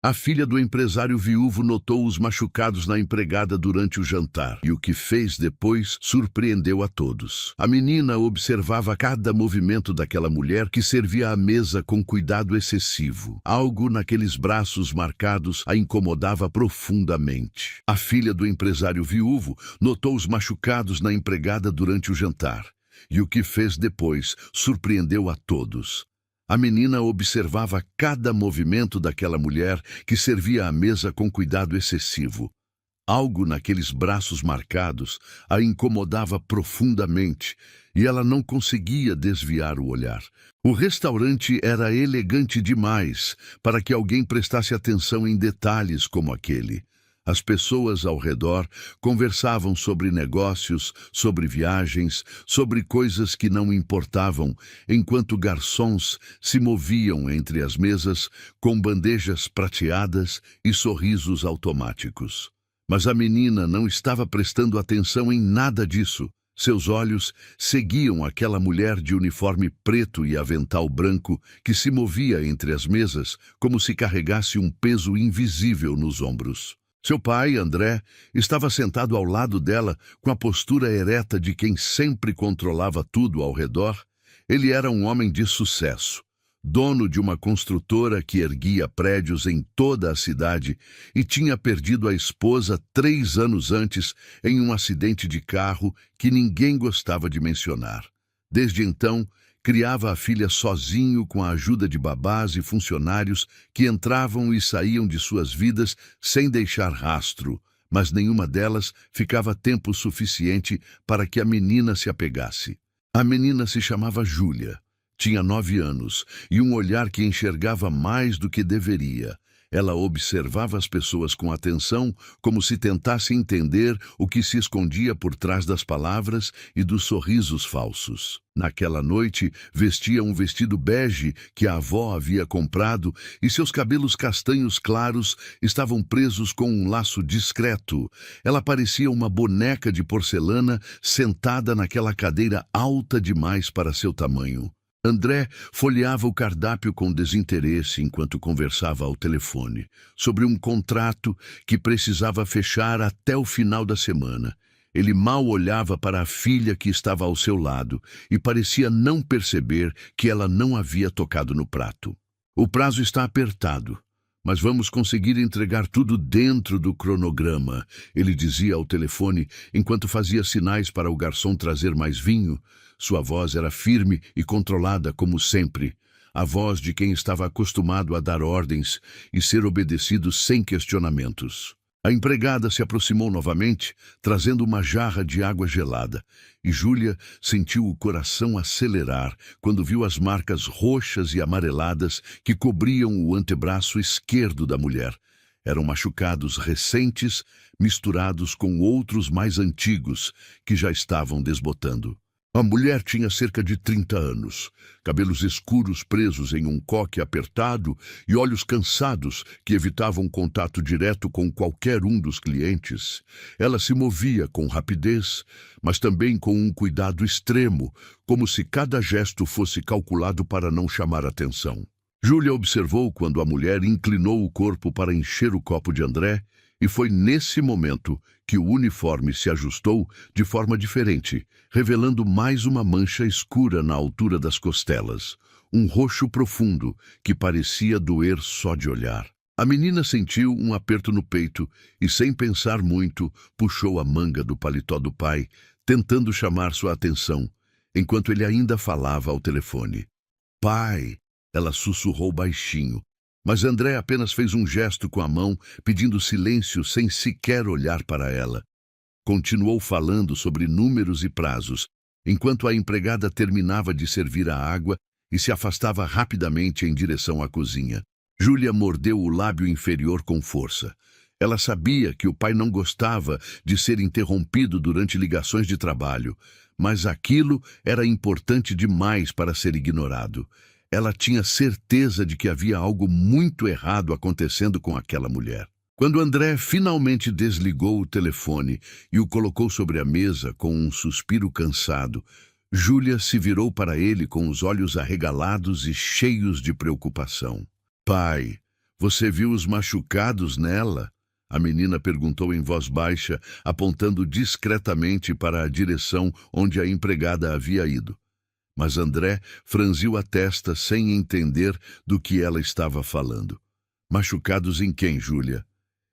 A filha do empresário viúvo notou os machucados na empregada durante o jantar, e o que fez depois surpreendeu a todos. A menina observava cada movimento daquela mulher que servia à mesa com cuidado excessivo. Algo naqueles braços marcados a incomodava profundamente. A filha do empresário viúvo notou os machucados na empregada durante o jantar, e o que fez depois surpreendeu a todos. A menina observava cada movimento daquela mulher que servia à mesa com cuidado excessivo. Algo naqueles braços marcados a incomodava profundamente e ela não conseguia desviar o olhar. O restaurante era elegante demais para que alguém prestasse atenção em detalhes como aquele. As pessoas ao redor conversavam sobre negócios, sobre viagens, sobre coisas que não importavam, enquanto garçons se moviam entre as mesas com bandejas prateadas e sorrisos automáticos. Mas a menina não estava prestando atenção em nada disso. Seus olhos seguiam aquela mulher de uniforme preto e avental branco que se movia entre as mesas como se carregasse um peso invisível nos ombros. Seu pai, André, estava sentado ao lado dela com a postura ereta de quem sempre controlava tudo ao redor. Ele era um homem de sucesso, dono de uma construtora que erguia prédios em toda a cidade e tinha perdido a esposa 3 anos antes em um acidente de carro que ninguém gostava de mencionar. Desde então, criava a filha sozinho com a ajuda de babás e funcionários que entravam e saíam de suas vidas sem deixar rastro, mas nenhuma delas ficava tempo suficiente para que a menina se apegasse. A menina se chamava Júlia, tinha 9 anos e um olhar que enxergava mais do que deveria. Ela observava as pessoas com atenção, como se tentasse entender o que se escondia por trás das palavras e dos sorrisos falsos. Naquela noite, vestia um vestido bege que a avó havia comprado e seus cabelos castanhos claros estavam presos com um laço discreto. Ela parecia uma boneca de porcelana sentada naquela cadeira alta demais para seu tamanho. André folheava o cardápio com desinteresse enquanto conversava ao telefone sobre um contrato que precisava fechar até o final da semana. Ele mal olhava para a filha que estava ao seu lado e parecia não perceber que ela não havia tocado no prato. O prazo está apertado, mas vamos conseguir entregar tudo dentro do cronograma, ele dizia ao telefone enquanto fazia sinais para o garçom trazer mais vinho. Sua voz era firme e controlada como sempre, a voz de quem estava acostumado a dar ordens e ser obedecido sem questionamentos. A empregada se aproximou novamente, trazendo uma jarra de água gelada, e Júlia sentiu o coração acelerar quando viu as marcas roxas e amareladas que cobriam o antebraço esquerdo da mulher. Eram machucados recentes, misturados com outros mais antigos, que já estavam desbotando. A mulher tinha cerca de 30 anos, cabelos escuros presos em um coque apertado e olhos cansados que evitavam contato direto com qualquer um dos clientes. Ela se movia com rapidez, mas também com um cuidado extremo, como se cada gesto fosse calculado para não chamar atenção. Júlia observou quando a mulher inclinou o corpo para encher o copo de André, e foi nesse momento que o uniforme se ajustou de forma diferente, revelando mais uma mancha escura na altura das costelas, um roxo profundo que parecia doer só de olhar. A menina sentiu um aperto no peito e, sem pensar muito, puxou a manga do paletó do pai, tentando chamar sua atenção, enquanto ele ainda falava ao telefone. "Pai!" ela sussurrou baixinho. Mas André apenas fez um gesto com a mão, pedindo silêncio sem sequer olhar para ela. Continuou falando sobre números e prazos, enquanto a empregada terminava de servir a água e se afastava rapidamente em direção à cozinha. Júlia mordeu o lábio inferior com força. Ela sabia que o pai não gostava de ser interrompido durante ligações de trabalho, mas aquilo era importante demais para ser ignorado. Ela tinha certeza de que havia algo muito errado acontecendo com aquela mulher. Quando André finalmente desligou o telefone e o colocou sobre a mesa com um suspiro cansado, Júlia se virou para ele com os olhos arregalados e cheios de preocupação. "Pai, Você viu os machucados nela? A menina perguntou em voz baixa, apontando discretamente para a direção onde a empregada havia ido. Mas André franziu a testa sem entender do que ela estava falando. Machucados em quem, Júlia?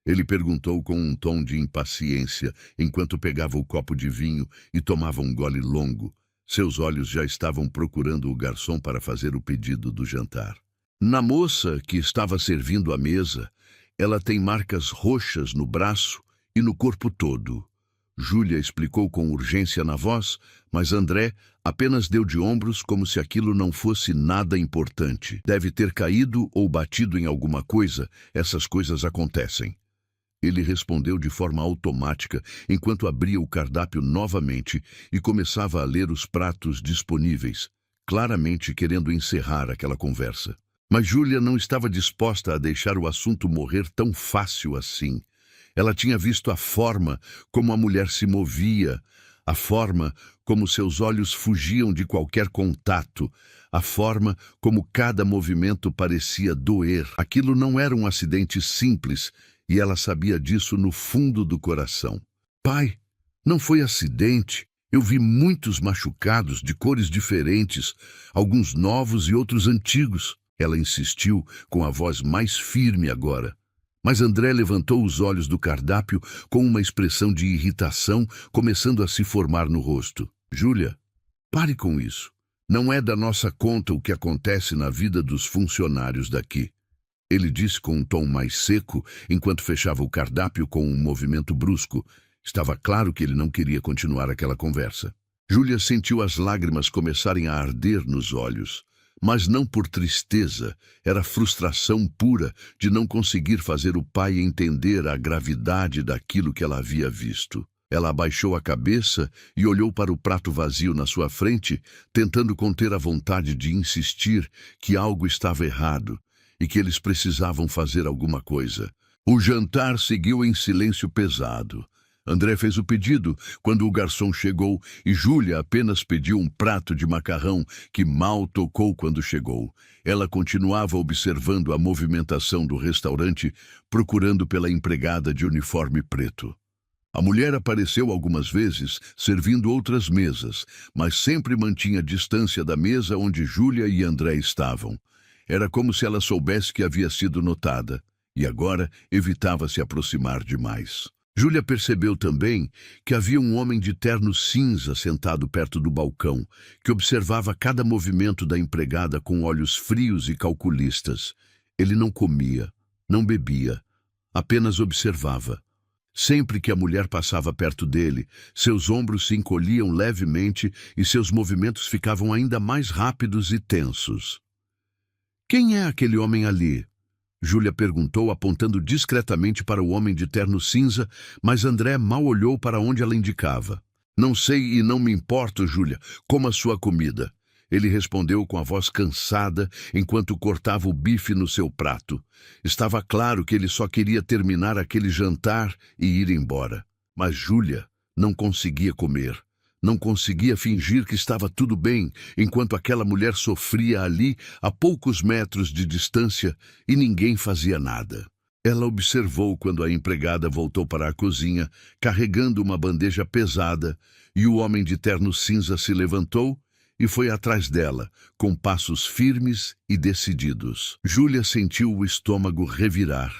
Ele perguntou com um tom de impaciência, enquanto pegava o copo de vinho e tomava um gole longo. Seus olhos já estavam procurando o garçom para fazer o pedido do jantar. Na moça que estava servindo a mesa, ela tem marcas roxas no braço e no corpo todo. Júlia explicou com urgência na voz, mas André apenas deu de ombros como se aquilo não fosse nada importante. Deve ter caído ou batido em alguma coisa, essas coisas acontecem. Ele respondeu de forma automática, enquanto abria o cardápio novamente e começava a ler os pratos disponíveis, claramente querendo encerrar aquela conversa. Mas Júlia não estava disposta a deixar o assunto morrer tão fácil assim. Ela tinha visto a forma como a mulher se movia, a forma como seus olhos fugiam de qualquer contato, a forma como cada movimento parecia doer. Aquilo não era um acidente simples, e ela sabia disso no fundo do coração. Pai, não foi acidente. Eu vi muitos machucados de cores diferentes, alguns novos e outros antigos. Ela insistiu com a voz mais firme agora. Mas André levantou os olhos do cardápio com uma expressão de irritação começando a se formar no rosto. Júlia, pare com isso. Não é da nossa conta o que acontece na vida dos funcionários daqui. Ele disse com um tom mais seco, enquanto fechava o cardápio com um movimento brusco. Estava claro que ele não queria continuar aquela conversa. Júlia sentiu as lágrimas começarem a arder nos olhos. Mas não por tristeza, era frustração pura de não conseguir fazer o pai entender a gravidade daquilo que ela havia visto. Ela abaixou a cabeça e olhou para o prato vazio na sua frente, tentando conter a vontade de insistir que algo estava errado e que eles precisavam fazer alguma coisa. O jantar seguiu em silêncio pesado. André fez o pedido quando o garçom chegou e Júlia apenas pediu um prato de macarrão que mal tocou quando chegou. Ela continuava observando a movimentação do restaurante, procurando pela empregada de uniforme preto. A mulher apareceu algumas vezes, servindo outras mesas, mas sempre mantinha distância da mesa onde Júlia e André estavam. Era como se ela soubesse que havia sido notada, e agora evitava se aproximar demais. Júlia percebeu também que havia um homem de terno cinza sentado perto do balcão, que observava cada movimento da empregada com olhos frios e calculistas. Ele não comia, não bebia, apenas observava. Sempre que a mulher passava perto dele, seus ombros se encolhiam levemente e seus movimentos ficavam ainda mais rápidos e tensos. Quem é aquele homem ali? Júlia perguntou, apontando discretamente para o homem de terno cinza, mas André mal olhou para onde ela indicava. Não sei e não me importo, Júlia. Coma sua comida. Ele respondeu com a voz cansada, enquanto cortava o bife no seu prato. Estava claro que ele só queria terminar aquele jantar e ir embora. Mas Júlia não conseguia comer. Não conseguia fingir que estava tudo bem, enquanto aquela mulher sofria ali, a poucos metros de distância, e ninguém fazia nada. Ela observou quando a empregada voltou para a cozinha, carregando uma bandeja pesada, e o homem de terno cinza se levantou e foi atrás dela, com passos firmes e decididos. Júlia sentiu o estômago revirar,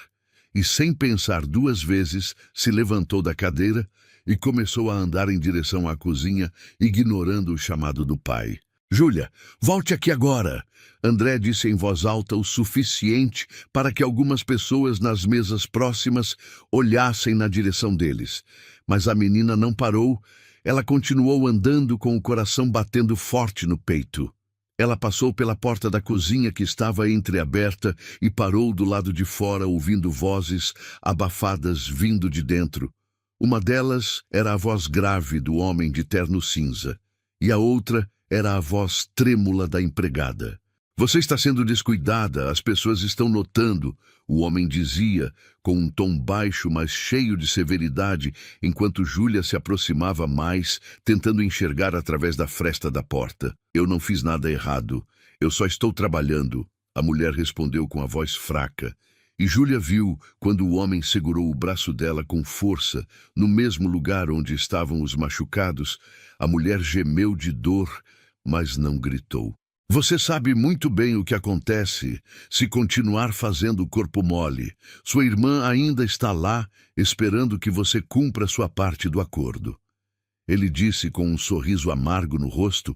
e sem pensar duas vezes, se levantou da cadeira e começou a andar em direção à cozinha, ignorando o chamado do pai. Júlia, volte aqui agora! André disse em voz alta o suficiente para que algumas pessoas nas mesas próximas olhassem na direção deles. Mas a menina não parou, ela continuou andando com o coração batendo forte no peito. Ela passou pela porta da cozinha que estava entreaberta e parou do lado de fora ouvindo vozes abafadas vindo de dentro. Uma delas era a voz grave do homem de terno cinza, e a outra era a voz trêmula da empregada. Você está sendo descuidada, as pessoas estão notando, o homem dizia, com um tom baixo, mas cheio de severidade, enquanto Júlia se aproximava mais, tentando enxergar através da fresta da porta. Eu não fiz nada errado, eu só estou trabalhando, a mulher respondeu com a voz fraca, E Júlia viu quando o homem segurou o braço dela com força, no mesmo lugar onde estavam os machucados. A mulher gemeu de dor, mas não gritou. Você sabe muito bem o que acontece se continuar fazendo o corpo mole. Sua irmã ainda está lá, esperando que você cumpra sua parte do acordo. Ele disse com um sorriso amargo no rosto,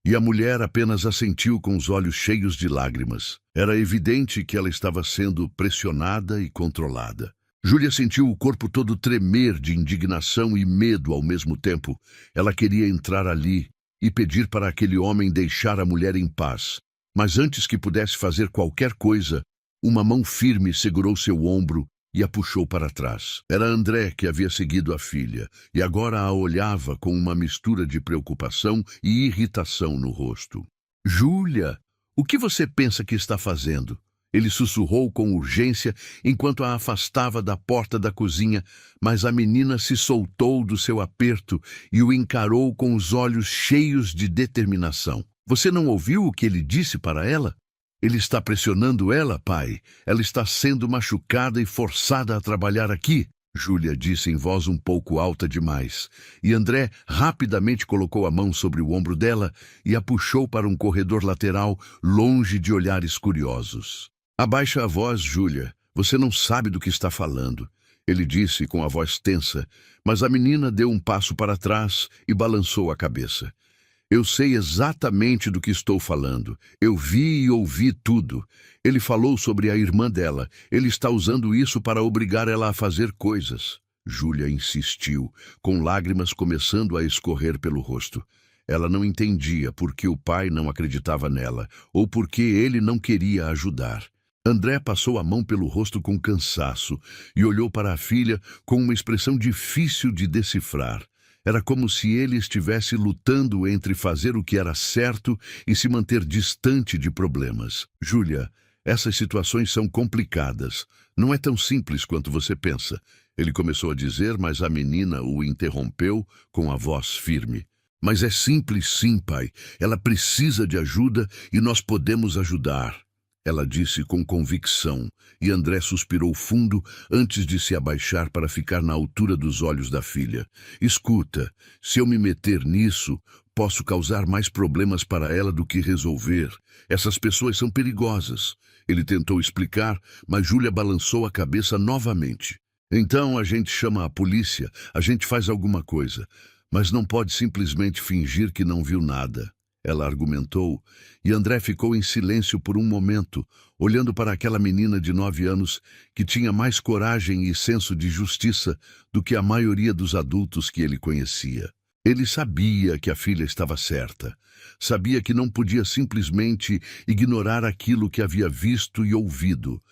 e a mulher apenas assentiu com os olhos cheios de lágrimas. Era evidente que ela estava sendo pressionada e controlada. Júlia sentiu o corpo todo tremer de indignação e medo ao mesmo tempo. Ela queria entrar ali e pedir para aquele homem deixar a mulher em paz. Mas antes que pudesse fazer qualquer coisa, uma mão firme segurou seu ombro e a puxou para trás. Era André que havia seguido a filha, e agora a olhava com uma mistura de preocupação e irritação no rosto. Júlia, o que você pensa que está fazendo? Ele sussurrou com urgência enquanto a afastava da porta da cozinha, mas a menina se soltou do seu aperto e o encarou com os olhos cheios de determinação. Você não ouviu o que ele disse para ela? Ele está pressionando ela, pai. Ela está sendo machucada e forçada a trabalhar aqui, Júlia disse em voz um pouco alta demais. E André rapidamente colocou a mão sobre o ombro dela e a puxou para um corredor lateral, longe de olhares curiosos. Abaixa a voz, Júlia. Você não sabe do que está falando, ele disse com a voz tensa, mas a menina deu um passo para trás e balançou a cabeça. Eu sei exatamente do que estou falando. Eu vi e ouvi tudo. Ele falou sobre a irmã dela. Ele está usando isso para obrigar ela a fazer coisas. Júlia insistiu, com lágrimas começando a escorrer pelo rosto. Ela não entendia por que o pai não acreditava nela, ou por que ele não queria ajudar. André passou a mão pelo rosto com cansaço e olhou para a filha com uma expressão difícil de decifrar. Era como se ele estivesse lutando entre fazer o que era certo e se manter distante de problemas. Júlia, essas situações são complicadas. Não é tão simples quanto você pensa. Ele começou a dizer, mas a menina o interrompeu com a voz firme. Mas é simples sim, pai. Ela precisa de ajuda e nós podemos ajudar. Ela disse com convicção, e André suspirou fundo antes de se abaixar para ficar na altura dos olhos da filha. Escuta, se eu me meter nisso, posso causar mais problemas para ela do que resolver. Essas pessoas são perigosas. Ele tentou explicar, mas Júlia balançou a cabeça novamente. Então a gente chama a polícia, a gente faz alguma coisa, mas não pode simplesmente fingir que não viu nada. Ela argumentou, e André ficou em silêncio por um momento, olhando para aquela menina de 9 anos que tinha mais coragem e senso de justiça do que a maioria dos adultos que ele conhecia. Ele sabia que a filha estava certa. Sabia que não podia simplesmente ignorar aquilo que havia visto e ouvido.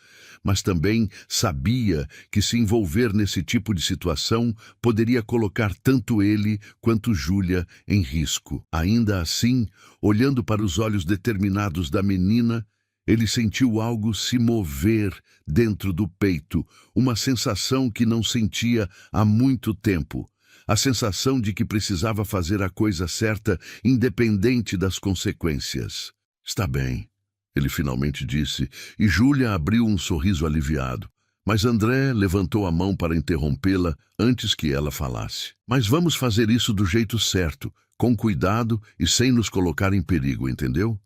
Mas também sabia que se envolver nesse tipo de situação poderia colocar tanto ele quanto Júlia em risco. Ainda assim, olhando para os olhos determinados da menina, ele sentiu algo se mover dentro do peito, uma sensação que não sentia há muito tempo. A sensação de que precisava fazer a coisa certa, independente das consequências. Está bem, ele finalmente disse, e Júlia abriu um sorriso aliviado. Mas André levantou a mão para interrompê-la antes que ela falasse. Mas vamos fazer isso do jeito certo, com cuidado e sem nos colocar em perigo, entendeu?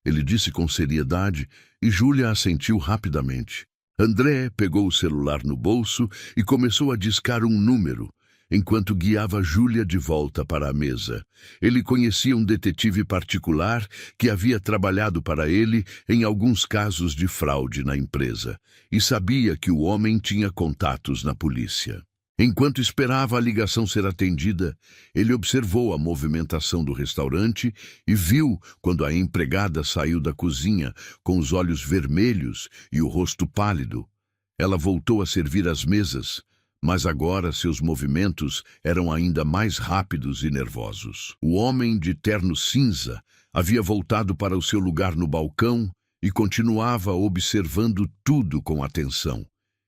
Ele disse com seriedade e Júlia assentiu rapidamente. André pegou o celular no bolso e começou a discar um número, enquanto guiava Júlia de volta para a mesa. Ele conhecia um detetive particular que havia trabalhado para ele em alguns casos de fraude na empresa e sabia que o homem tinha contatos na polícia. Enquanto esperava a ligação ser atendida, ele observou a movimentação do restaurante e viu quando a empregada saiu da cozinha com os olhos vermelhos e o rosto pálido. Ela voltou a servir as mesas, mas agora seus movimentos eram ainda mais rápidos e nervosos. O homem de terno cinza havia voltado para o seu lugar no balcão e continuava observando tudo com atenção.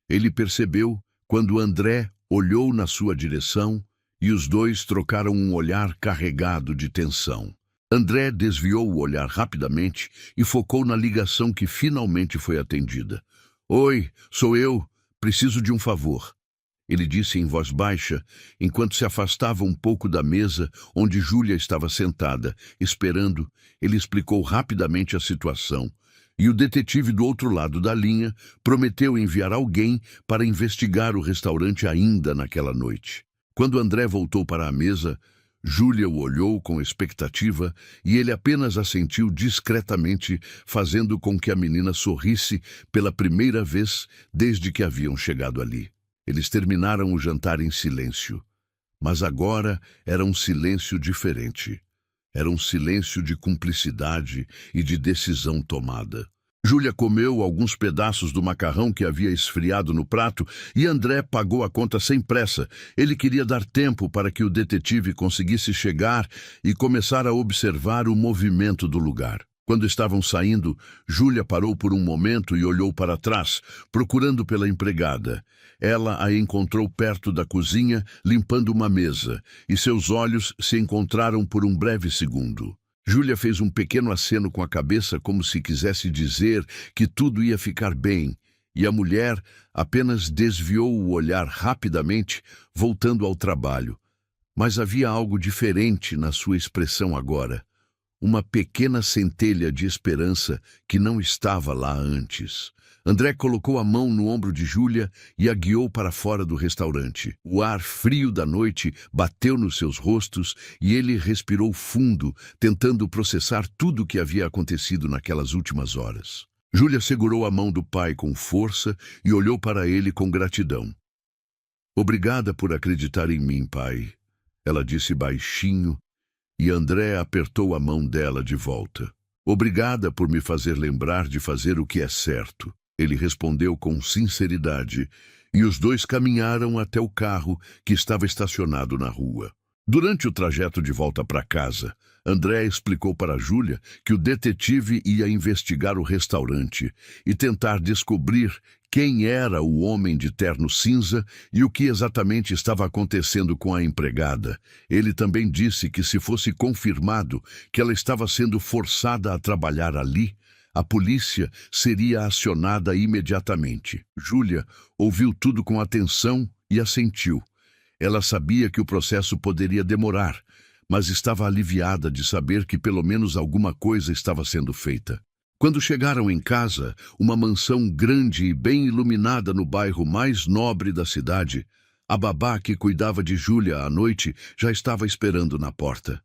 Ele percebeu quando André olhou na sua direção e os dois trocaram um olhar carregado de tensão. André desviou o olhar rapidamente e focou na ligação que finalmente foi atendida. Oi, sou eu. Preciso de um favor. Ele disse em voz baixa, enquanto se afastava um pouco da mesa onde Júlia estava sentada, esperando. Ele explicou rapidamente a situação. E o detetive do outro lado da linha prometeu enviar alguém para investigar o restaurante ainda naquela noite. Quando André voltou para a mesa, Júlia o olhou com expectativa e ele apenas assentiu discretamente, fazendo com que a menina sorrisse pela primeira vez desde que haviam chegado ali. Eles terminaram o jantar em silêncio, mas agora era um silêncio diferente. Era um silêncio de cumplicidade e de decisão tomada. Júlia comeu alguns pedaços do macarrão que havia esfriado no prato e André pagou a conta sem pressa. Ele queria dar tempo para que o detetive conseguisse chegar e começar a observar o movimento do lugar. Quando estavam saindo, Júlia parou por um momento e olhou para trás, procurando pela empregada. Ela a encontrou perto da cozinha, limpando uma mesa, e seus olhos se encontraram por um breve segundo. Júlia fez um pequeno aceno com a cabeça, como se quisesse dizer que tudo ia ficar bem, e a mulher apenas desviou o olhar rapidamente, voltando ao trabalho. Mas havia algo diferente na sua expressão agora. Uma pequena centelha de esperança que não estava lá antes. André colocou a mão no ombro de Júlia e a guiou para fora do restaurante. O ar frio da noite bateu nos seus rostos e ele respirou fundo, tentando processar tudo o que havia acontecido naquelas últimas horas. Júlia segurou a mão do pai com força e olhou para ele com gratidão. Obrigada por acreditar em mim, pai, ela disse baixinho, e André apertou a mão dela de volta. Obrigada por me fazer lembrar de fazer o que é certo. Ele respondeu com sinceridade, e os dois caminharam até o carro que estava estacionado na rua. Durante o trajeto de volta para casa, André explicou para Júlia que o detetive ia investigar o restaurante e tentar descobrir quem era o homem de terno cinza e o que exatamente estava acontecendo com a empregada. Ele também disse que, se fosse confirmado que ela estava sendo forçada a trabalhar ali, a polícia seria acionada imediatamente. Júlia ouviu tudo com atenção e assentiu. Ela sabia que o processo poderia demorar, mas estava aliviada de saber que pelo menos alguma coisa estava sendo feita. Quando chegaram em casa, uma mansão grande e bem iluminada no bairro mais nobre da cidade, a babá que cuidava de Júlia à noite já estava esperando na porta.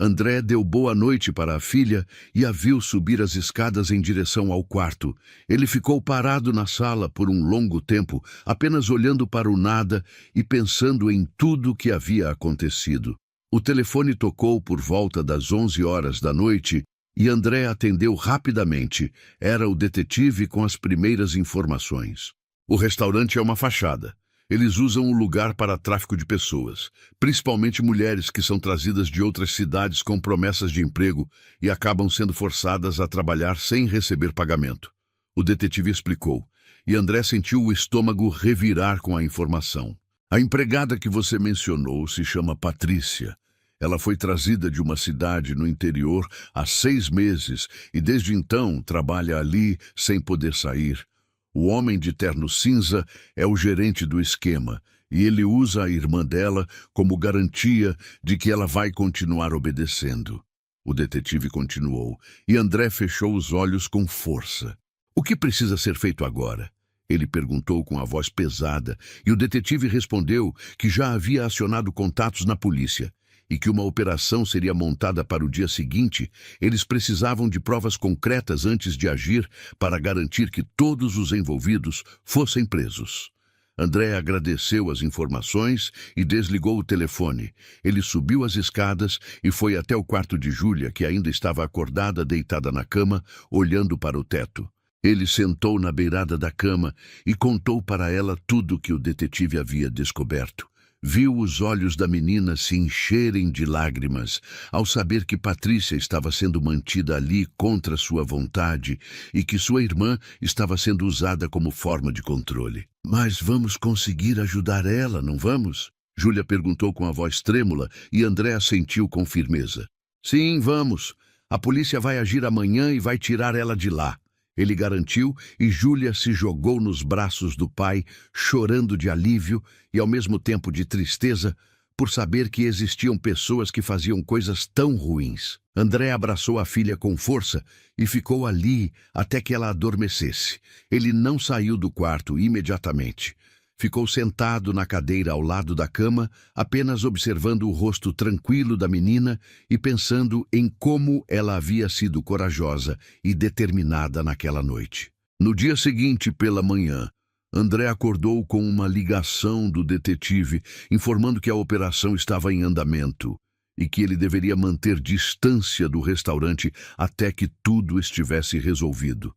André deu boa noite para a filha e a viu subir as escadas em direção ao quarto. Ele ficou parado na sala por um longo tempo, apenas olhando para o nada e pensando em tudo o que havia acontecido. O telefone tocou por volta das 11 horas da noite e André atendeu rapidamente. Era o detetive com as primeiras informações. O restaurante é uma fachada. Eles usam o lugar para tráfico de pessoas, principalmente mulheres que são trazidas de outras cidades com promessas de emprego e acabam sendo forçadas a trabalhar sem receber pagamento. O detetive explicou, e André sentiu o estômago revirar com a informação. A empregada que você mencionou se chama Patrícia. Ela foi trazida de uma cidade no interior há 6 meses e desde então trabalha ali sem poder sair. O homem de terno cinza é o gerente do esquema e ele usa a irmã dela como garantia de que ela vai continuar obedecendo. O detetive continuou e André fechou os olhos com força. O que precisa ser feito agora? Ele perguntou com a voz pesada e o detetive respondeu que já havia acionado contatos na polícia e que uma operação seria montada para o dia seguinte. Eles precisavam de provas concretas antes de agir para garantir que todos os envolvidos fossem presos. André agradeceu as informações e desligou o telefone. Ele subiu as escadas e foi até o quarto de Júlia, que ainda estava acordada, deitada na cama, olhando para o teto. Ele sentou na beirada da cama e contou para ela tudo o que o detetive havia descoberto. Viu os olhos da menina se encherem de lágrimas ao saber que Patrícia estava sendo mantida ali contra sua vontade e que sua irmã estava sendo usada como forma de controle. Mas vamos conseguir ajudar ela, não vamos? Júlia perguntou com a voz trêmula e André assentiu com firmeza. Sim, vamos. A polícia vai agir amanhã e vai tirar ela de lá. Ele garantiu e Júlia se jogou nos braços do pai, chorando de alívio e ao mesmo tempo de tristeza por saber que existiam pessoas que faziam coisas tão ruins. André abraçou a filha com força e ficou ali até que ela adormecesse. Ele não saiu do quarto imediatamente. Ficou sentado na cadeira ao lado da cama, apenas observando o rosto tranquilo da menina e pensando em como ela havia sido corajosa e determinada naquela noite. No dia seguinte, pela manhã, André acordou com uma ligação do detetive informando que a operação estava em andamento e que ele deveria manter distância do restaurante até que tudo estivesse resolvido.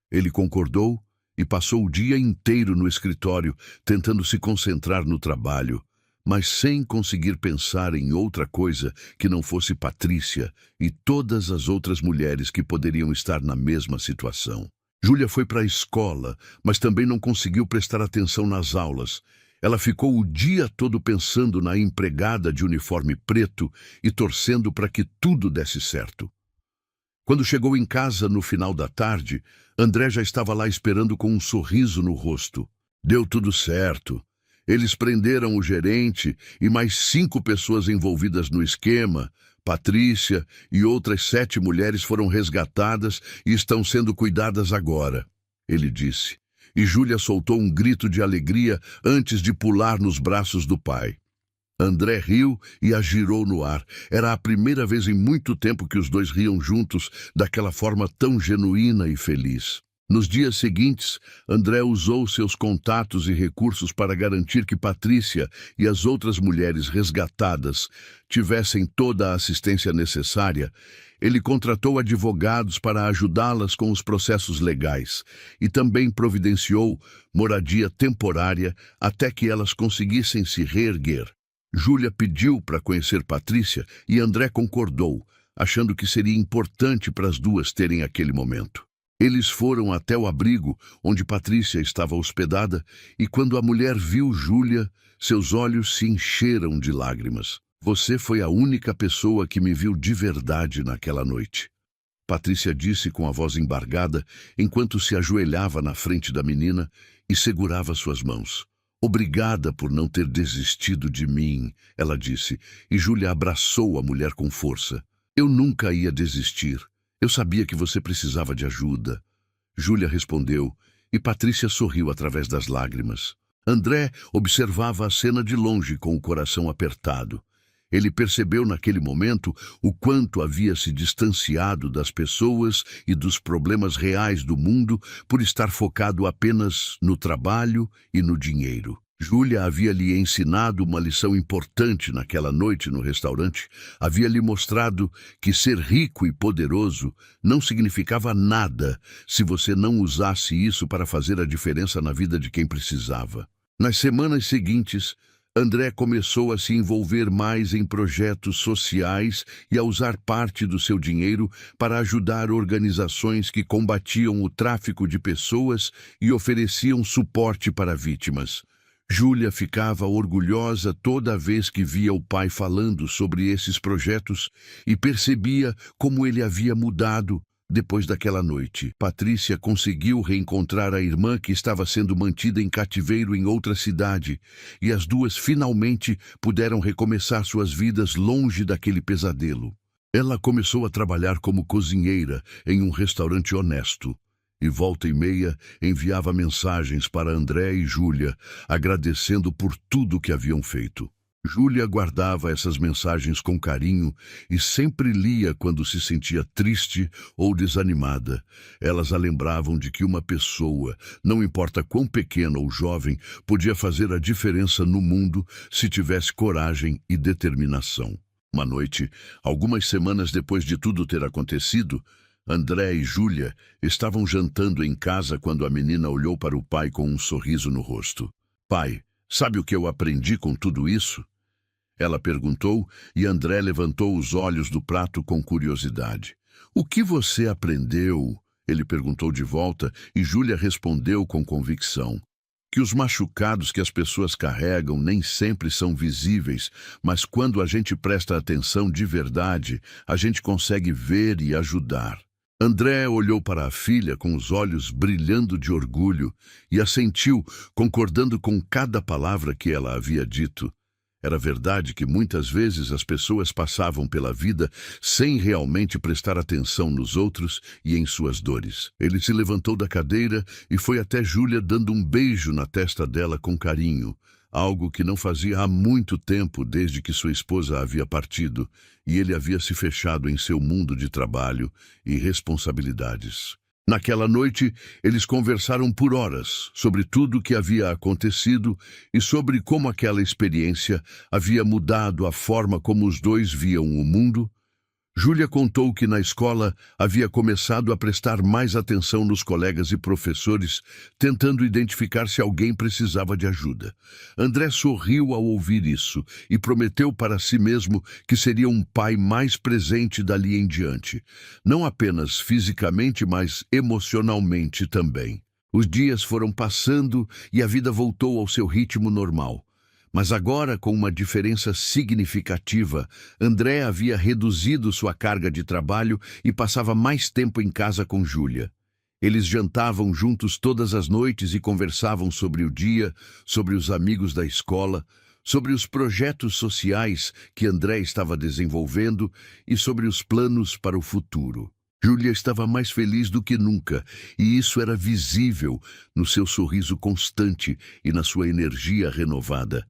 Ele concordou e passou o dia inteiro no escritório, tentando se concentrar no trabalho, mas sem conseguir pensar em outra coisa que não fosse Patrícia e todas as outras mulheres que poderiam estar na mesma situação. Júlia foi para a escola, mas também não conseguiu prestar atenção nas aulas. Ela ficou o dia todo pensando na empregada de uniforme preto e torcendo para que tudo desse certo. Quando chegou em casa no final da tarde, André já estava lá esperando com um sorriso no rosto. Deu tudo certo. Eles prenderam o gerente e mais 5 pessoas envolvidas no esquema. Patrícia e outras 7 mulheres foram resgatadas e estão sendo cuidadas agora, ele disse. E Júlia soltou um grito de alegria antes de pular nos braços do pai. André riu e a girou no ar. Era a primeira vez em muito tempo que os dois riam juntos, daquela forma tão genuína e feliz. Nos dias seguintes, André usou seus contatos e recursos para garantir que Patrícia e as outras mulheres resgatadas tivessem toda a assistência necessária. Ele contratou advogados para ajudá-las com os processos legais e também providenciou moradia temporária até que elas conseguissem se reerguer. Júlia pediu para conhecer Patrícia e André concordou, achando que seria importante para as duas terem aquele momento. Eles foram até o abrigo onde Patrícia estava hospedada e quando a mulher viu Júlia, seus olhos se encheram de lágrimas. Você foi a única pessoa que me viu de verdade naquela noite, Patrícia disse com a voz embargada enquanto se ajoelhava na frente da menina e segurava suas mãos. Obrigada por não ter desistido de mim, ela disse, e Júlia abraçou a mulher com força. Eu nunca ia desistir. Eu sabia que você precisava de ajuda. Júlia respondeu, e Patrícia sorriu através das lágrimas. André observava a cena de longe com o coração apertado. Ele percebeu naquele momento o quanto havia se distanciado das pessoas e dos problemas reais do mundo por estar focado apenas no trabalho e no dinheiro. Júlia havia lhe ensinado uma lição importante naquela noite no restaurante. Havia lhe mostrado que ser rico e poderoso não significava nada se você não usasse isso para fazer a diferença na vida de quem precisava. Nas semanas seguintes, André começou a se envolver mais em projetos sociais e a usar parte do seu dinheiro para ajudar organizações que combatiam o tráfico de pessoas e ofereciam suporte para vítimas. Júlia ficava orgulhosa toda vez que via o pai falando sobre esses projetos e percebia como ele havia mudado. Depois daquela noite, Patrícia conseguiu reencontrar a irmã que estava sendo mantida em cativeiro em outra cidade, e as duas finalmente puderam recomeçar suas vidas longe daquele pesadelo. Ela começou a trabalhar como cozinheira em um restaurante honesto, e volta e meia enviava mensagens para André e Júlia, agradecendo por tudo que haviam feito. Júlia guardava essas mensagens com carinho e sempre lia quando se sentia triste ou desanimada. Elas a lembravam de que uma pessoa, não importa quão pequena ou jovem, podia fazer a diferença no mundo se tivesse coragem e determinação. Uma noite, algumas semanas depois de tudo ter acontecido, André e Júlia estavam jantando em casa quando a menina olhou para o pai com um sorriso no rosto. Pai, sabe o que eu aprendi com tudo isso? Ela perguntou e André levantou os olhos do prato com curiosidade. O que você aprendeu? Ele perguntou de volta e Júlia respondeu com convicção. Que os machucados que as pessoas carregam nem sempre são visíveis, mas quando a gente presta atenção de verdade, a gente consegue ver e ajudar. André olhou para a filha com os olhos brilhando de orgulho e assentiu, concordando com cada palavra que ela havia dito. Era verdade que muitas vezes as pessoas passavam pela vida sem realmente prestar atenção nos outros e em suas dores. Ele se levantou da cadeira e foi até Júlia, dando um beijo na testa dela com carinho, algo que não fazia há muito tempo, desde que sua esposa havia partido, e ele havia se fechado em seu mundo de trabalho e responsabilidades. Naquela noite, eles conversaram por horas sobre tudo o que havia acontecido e sobre como aquela experiência havia mudado a forma como os dois viam o mundo. Júlia contou que na escola havia começado a prestar mais atenção nos colegas e professores, tentando identificar se alguém precisava de ajuda. André sorriu ao ouvir isso e prometeu para si mesmo que seria um pai mais presente dali em diante, não apenas fisicamente, mas emocionalmente também. Os dias foram passando e a vida voltou ao seu ritmo normal. Mas agora, com uma diferença significativa, André havia reduzido sua carga de trabalho e passava mais tempo em casa com Júlia. Eles jantavam juntos todas as noites e conversavam sobre o dia, sobre os amigos da escola, sobre os projetos sociais que André estava desenvolvendo e sobre os planos para o futuro. Júlia estava mais feliz do que nunca, e isso era visível no seu sorriso constante e na sua energia renovada.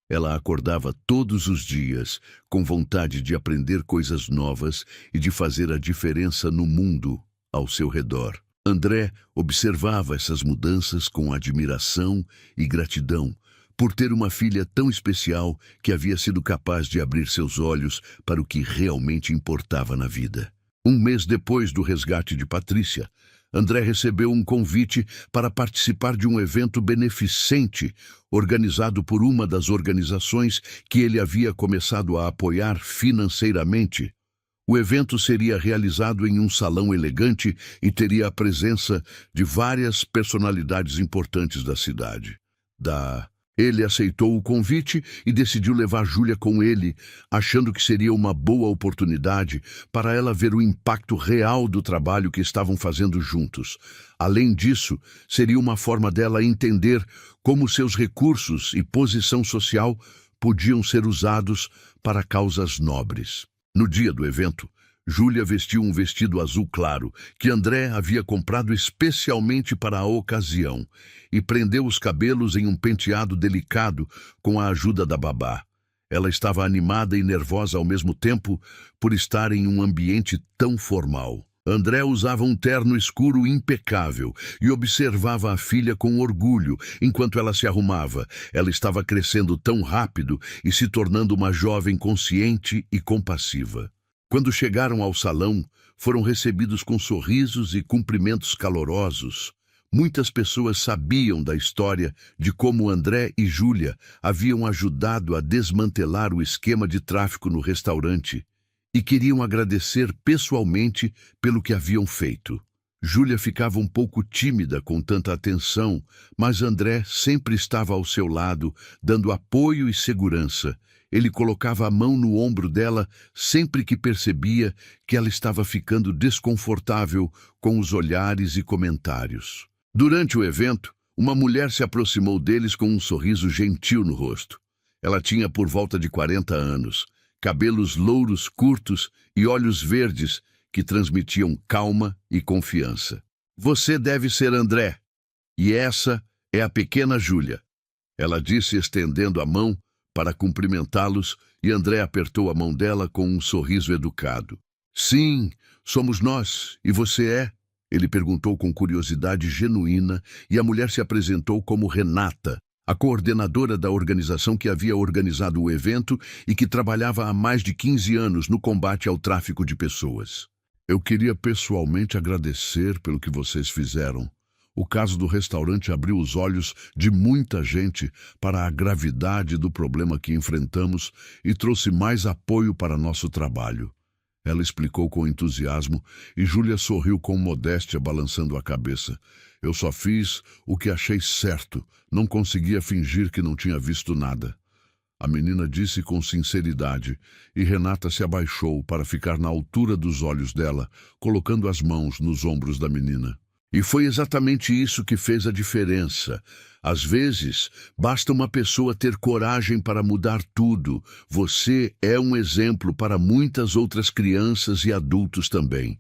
Ela acordava todos os dias com vontade de aprender coisas novas e de fazer a diferença no mundo ao seu redor. André observava essas mudanças com admiração e gratidão por ter uma filha tão especial que havia sido capaz de abrir seus olhos para o que realmente importava na vida. Um mês depois do resgate de Patrícia, André recebeu um convite para participar de um evento beneficente organizado por uma das organizações que ele havia começado a apoiar financeiramente. O evento seria realizado em um salão elegante e teria a presença de várias personalidades importantes da cidade. Ele aceitou o convite e decidiu levar Júlia com ele, achando que seria uma boa oportunidade para ela ver o impacto real do trabalho que estavam fazendo juntos. Além disso, seria uma forma dela entender como seus recursos e posição social podiam ser usados para causas nobres. No dia do evento, Júlia vestiu um vestido azul claro, que André havia comprado especialmente para a ocasião, e prendeu os cabelos em um penteado delicado com a ajuda da babá. Ela estava animada e nervosa ao mesmo tempo por estar em um ambiente tão formal. André usava um terno escuro impecável e observava a filha com orgulho enquanto ela se arrumava. Ela estava crescendo tão rápido e se tornando uma jovem consciente e compassiva. Quando chegaram ao salão, foram recebidos com sorrisos e cumprimentos calorosos. Muitas pessoas sabiam da história de como André e Júlia haviam ajudado a desmantelar o esquema de tráfico no restaurante e queriam agradecer pessoalmente pelo que haviam feito. Júlia ficava um pouco tímida com tanta atenção, mas André sempre estava ao seu lado, dando apoio e segurança. Ele colocava a mão no ombro dela sempre que percebia que ela estava ficando desconfortável com os olhares e comentários. Durante o evento, uma mulher se aproximou deles com um sorriso gentil no rosto. Ela tinha por volta de 40 anos, cabelos louros curtos e olhos verdes que transmitiam calma e confiança. "Você deve ser André, e essa é a pequena Júlia", ela disse, estendendo a mão para cumprimentá-los, e André apertou a mão dela com um sorriso educado. "Sim, somos nós. E você é?", ele perguntou com curiosidade genuína, e a mulher se apresentou como Renata, a coordenadora da organização que havia organizado o evento e que trabalhava há mais de 15 anos no combate ao tráfico de pessoas. "Eu queria pessoalmente agradecer pelo que vocês fizeram. O caso do restaurante abriu os olhos de muita gente para a gravidade do problema que enfrentamos e trouxe mais apoio para nosso trabalho", ela explicou com entusiasmo, e Júlia sorriu com modéstia, balançando a cabeça. "Eu só fiz o que achei certo, não conseguia fingir que não tinha visto nada." A menina disse com sinceridade, e Renata se abaixou para ficar na altura dos olhos dela, colocando as mãos nos ombros da menina. E foi exatamente isso que fez a diferença. Às vezes, basta uma pessoa ter coragem para mudar tudo. Você é um exemplo para muitas outras crianças e adultos também.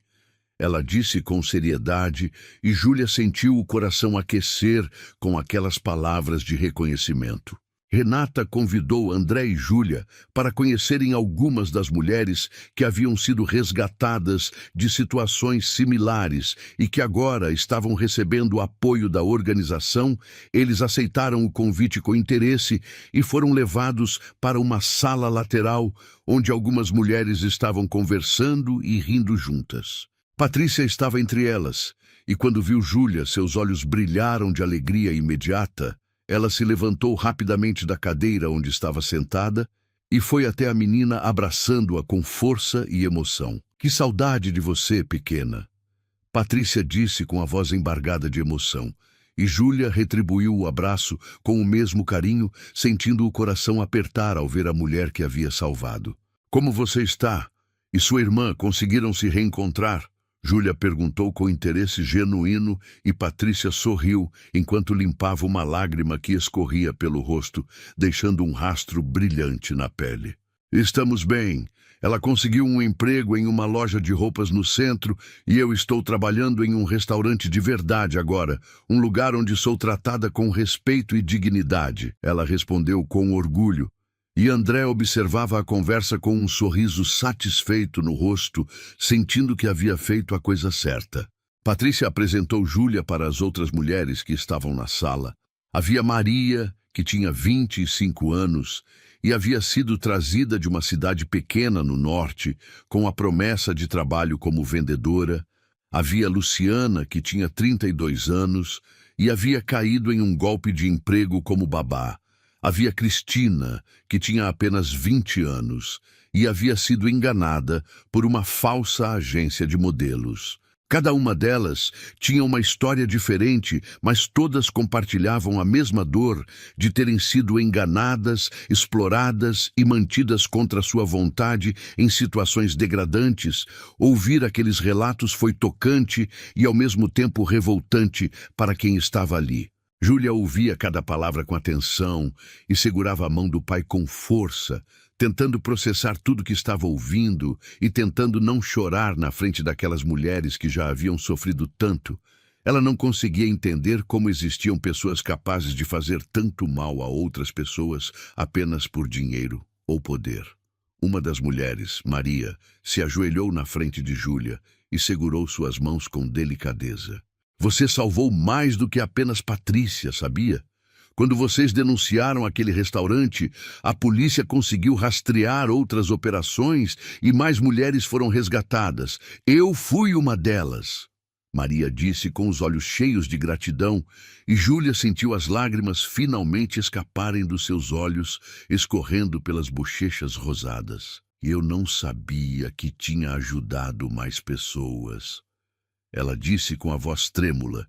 Ela disse com seriedade, e Júlia sentiu o coração aquecer com aquelas palavras de reconhecimento. Renata convidou André e Júlia para conhecerem algumas das mulheres que haviam sido resgatadas de situações similares e que agora estavam recebendo o apoio da organização. Eles aceitaram o convite com interesse e foram levados para uma sala lateral, onde algumas mulheres estavam conversando e rindo juntas. Patrícia estava entre elas, e quando viu Júlia, seus olhos brilharam de alegria imediata. Ela se levantou rapidamente da cadeira onde estava sentada e foi até a menina abraçando-a com força e emoção. "Que saudade de você, pequena!" Patrícia disse com a voz embargada de emoção, e Júlia retribuiu o abraço com o mesmo carinho, sentindo o coração apertar ao ver a mulher que havia salvado. "Como você está? E sua irmã conseguiram se reencontrar?" Júlia perguntou com interesse genuíno e Patrícia sorriu enquanto limpava uma lágrima que escorria pelo rosto, deixando um rastro brilhante na pele. "Estamos bem. Ela conseguiu um emprego em uma loja de roupas no centro e eu estou trabalhando em um restaurante de verdade agora, um lugar onde sou tratada com respeito e dignidade", ela respondeu com orgulho. E André observava a conversa com um sorriso satisfeito no rosto, sentindo que havia feito a coisa certa. Patrícia apresentou Júlia para as outras mulheres que estavam na sala. Havia Maria, que tinha 25 anos, e havia sido trazida de uma cidade pequena no norte, com a promessa de trabalho como vendedora. Havia Luciana, que tinha 32 anos, e havia caído em um golpe de emprego como babá. Havia Cristina, que tinha apenas 20 anos, e havia sido enganada por uma falsa agência de modelos. Cada uma delas tinha uma história diferente, mas todas compartilhavam a mesma dor de terem sido enganadas, exploradas e mantidas contra sua vontade em situações degradantes. Ouvir aqueles relatos foi tocante e ao mesmo tempo revoltante para quem estava ali. Júlia ouvia cada palavra com atenção e segurava a mão do pai com força, tentando processar tudo que estava ouvindo e tentando não chorar na frente daquelas mulheres que já haviam sofrido tanto. Ela não conseguia entender como existiam pessoas capazes de fazer tanto mal a outras pessoas apenas por dinheiro ou poder. Uma das mulheres, Maria, se ajoelhou na frente de Júlia e segurou suas mãos com delicadeza. "Você salvou mais do que apenas Patrícia, sabia? Quando vocês denunciaram aquele restaurante, a polícia conseguiu rastrear outras operações e mais mulheres foram resgatadas. Eu fui uma delas", Maria disse com os olhos cheios de gratidão, e Júlia sentiu as lágrimas finalmente escaparem dos seus olhos, escorrendo pelas bochechas rosadas. "Eu não sabia que tinha ajudado mais pessoas", ela disse com a voz trêmula,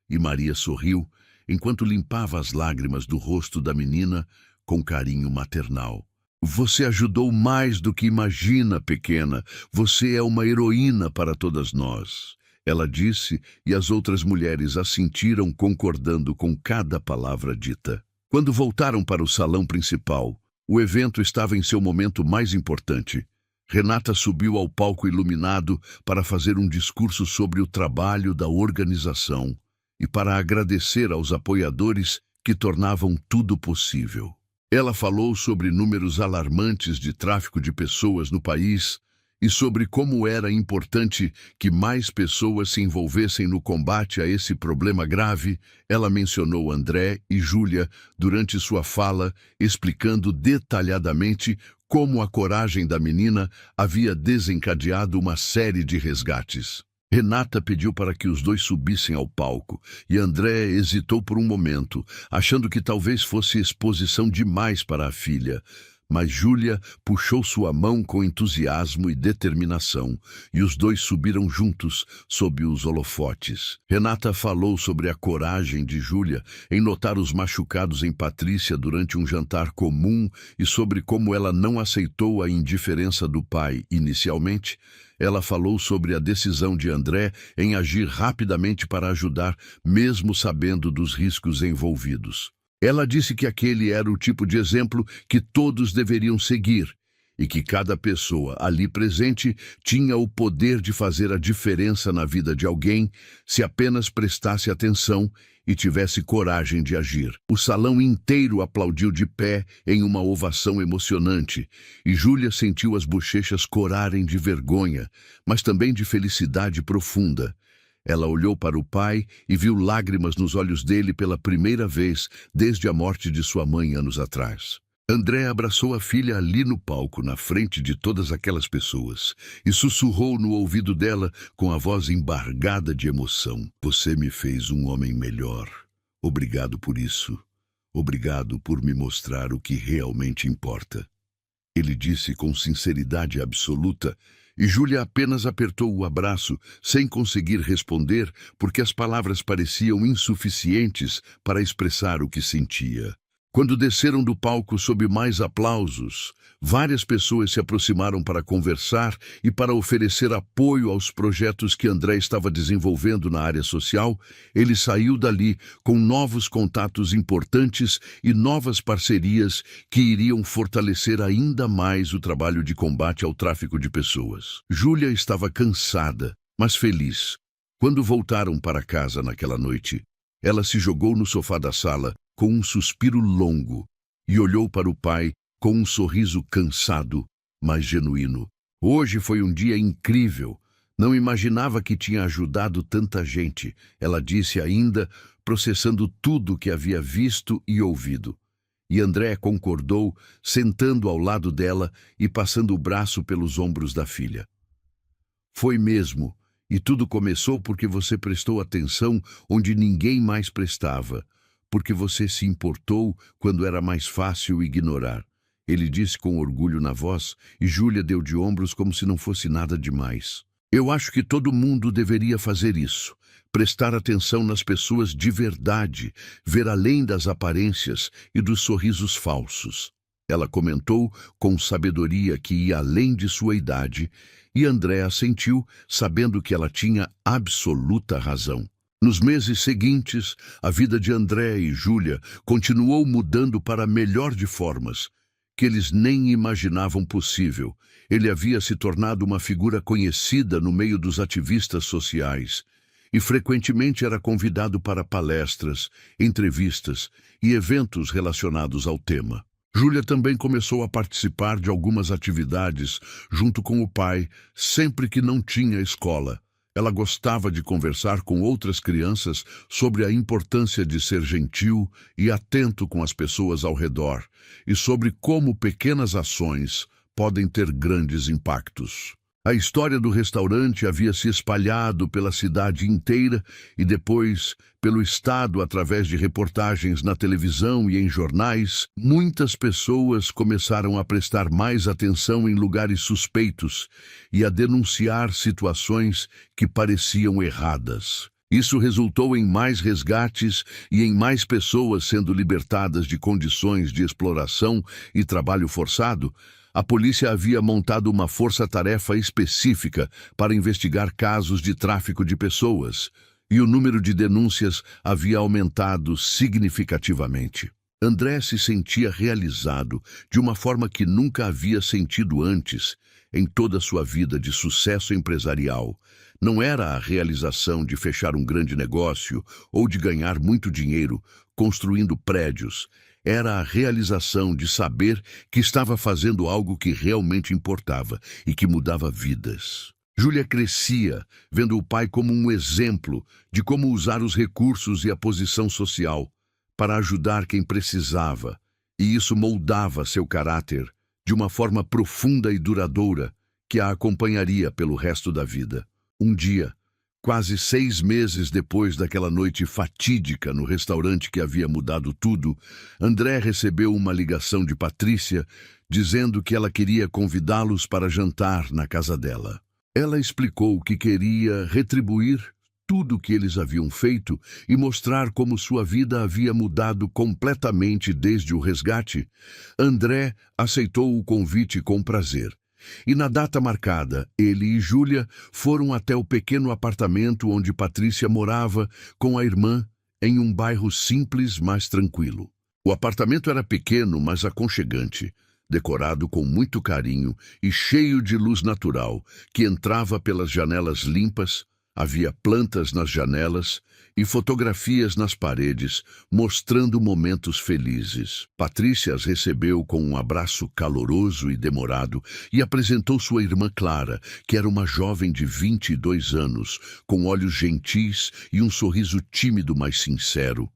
e Maria sorriu enquanto limpava as lágrimas do rosto da menina com carinho maternal. "Você ajudou mais do que imagina, pequena. Você é uma heroína para todas nós", ela disse, e as outras mulheres assentiram concordando com cada palavra dita. Quando voltaram para o salão principal, o evento estava em seu momento mais importante. Renata subiu ao palco iluminado para fazer um discurso sobre o trabalho da organização e para agradecer aos apoiadores que tornavam tudo possível. Ela falou sobre números alarmantes de tráfico de pessoas no país e sobre como era importante que mais pessoas se envolvessem no combate a esse problema grave. Ela mencionou André e Júlia durante sua fala, explicando detalhadamente como a coragem da menina havia desencadeado uma série de resgates. Renata pediu para que os dois subissem ao palco, e André hesitou por um momento, achando que talvez fosse exposição demais para a filha. Mas Júlia puxou sua mão com entusiasmo e determinação, e os dois subiram juntos sob os holofotes. Renata falou sobre a coragem de Júlia em notar os machucados em Patrícia durante um jantar comum e sobre como ela não aceitou a indiferença do pai inicialmente. Ela falou sobre a decisão de André em agir rapidamente para ajudar, mesmo sabendo dos riscos envolvidos. Ela disse que aquele era o tipo de exemplo que todos deveriam seguir e que cada pessoa ali presente tinha o poder de fazer a diferença na vida de alguém se apenas prestasse atenção e tivesse coragem de agir. O salão inteiro aplaudiu de pé em uma ovação emocionante e Júlia sentiu as bochechas corarem de vergonha, mas também de felicidade profunda. Ela olhou para o pai e viu lágrimas nos olhos dele pela primeira vez desde a morte de sua mãe anos atrás. André abraçou a filha ali no palco, na frente de todas aquelas pessoas, e sussurrou no ouvido dela com a voz embargada de emoção: "Você me fez um homem melhor. Obrigado por isso. Obrigado por me mostrar o que realmente importa." Ele disse com sinceridade absoluta, e Júlia apenas apertou o abraço, sem conseguir responder, porque as palavras pareciam insuficientes para expressar o que sentia. Quando desceram do palco sob mais aplausos, várias pessoas se aproximaram para conversar e para oferecer apoio aos projetos que André estava desenvolvendo na área social. Ele saiu dali com novos contatos importantes e novas parcerias que iriam fortalecer ainda mais o trabalho de combate ao tráfico de pessoas. Júlia estava cansada, mas feliz. Quando voltaram para casa naquela noite, ela se jogou no sofá da sala com um suspiro longo e olhou para o pai com um sorriso cansado, mas genuíno. Hoje foi um dia incrível. Não imaginava que tinha ajudado tanta gente, ela disse ainda, processando tudo o que havia visto e ouvido. E André concordou, sentando ao lado dela e passando o braço pelos ombros da filha. "Foi mesmo, e tudo começou porque você prestou atenção onde ninguém mais prestava. Porque você se importou quando era mais fácil ignorar." Ele disse com orgulho na voz, e Júlia deu de ombros como se não fosse nada demais. "Eu acho que todo mundo deveria fazer isso. Prestar atenção nas pessoas de verdade, ver além das aparências e dos sorrisos falsos." Ela comentou com sabedoria que ia além de sua idade, e André assentiu, sabendo que ela tinha absoluta razão. Nos meses seguintes, a vida de André e Júlia continuou mudando para a melhor de formas que eles nem imaginavam possível. Ele havia se tornado uma figura conhecida no meio dos ativistas sociais e frequentemente era convidado para palestras, entrevistas e eventos relacionados ao tema. Júlia também começou a participar de algumas atividades junto com o pai, sempre que não tinha escola. Ela gostava de conversar com outras crianças sobre a importância de ser gentil e atento com as pessoas ao redor e sobre como pequenas ações podem ter grandes impactos. A história do restaurante havia se espalhado pela cidade inteira e depois pelo estado através de reportagens na televisão e em jornais. Muitas pessoas começaram a prestar mais atenção em lugares suspeitos e a denunciar situações que pareciam erradas. Isso resultou em mais resgates e em mais pessoas sendo libertadas de condições de exploração e trabalho forçado. A polícia havia montado uma força-tarefa específica para investigar casos de tráfico de pessoas, e o número de denúncias havia aumentado significativamente. André se sentia realizado de uma forma que nunca havia sentido antes em toda a sua vida de sucesso empresarial. Não era a realização de fechar um grande negócio ou de ganhar muito dinheiro construindo prédios. Era a realização de saber que estava fazendo algo que realmente importava e que mudava vidas. Júlia crescia, vendo o pai como um exemplo de como usar os recursos e a posição social para ajudar quem precisava, e isso moldava seu caráter de uma forma profunda e duradoura que a acompanharia pelo resto da vida. Um dia, Quase 6 meses depois daquela noite fatídica no restaurante que havia mudado tudo, André recebeu uma ligação de Patrícia dizendo que ela queria convidá-los para jantar na casa dela. Ela explicou que queria retribuir tudo o que eles haviam feito e mostrar como sua vida havia mudado completamente desde o resgate. André aceitou o convite com prazer. E na data marcada, ele e Júlia foram até o pequeno apartamento onde Patrícia morava com a irmã em um bairro simples, mas tranquilo. O apartamento era pequeno, mas aconchegante, decorado com muito carinho e cheio de luz natural que entrava pelas janelas limpas. Havia plantas nas janelas e fotografias nas paredes, mostrando momentos felizes. Patrícia as recebeu com um abraço caloroso e demorado e apresentou sua irmã Clara, que era uma jovem de 22 anos, com olhos gentis e um sorriso tímido, mas sincero.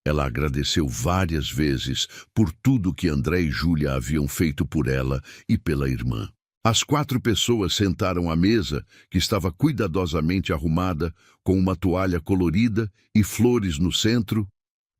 Ela agradeceu várias vezes por tudo que André e Júlia haviam feito por ela e pela irmã. As 4 pessoas sentaram à mesa, que estava cuidadosamente arrumada, com uma toalha colorida e flores no centro.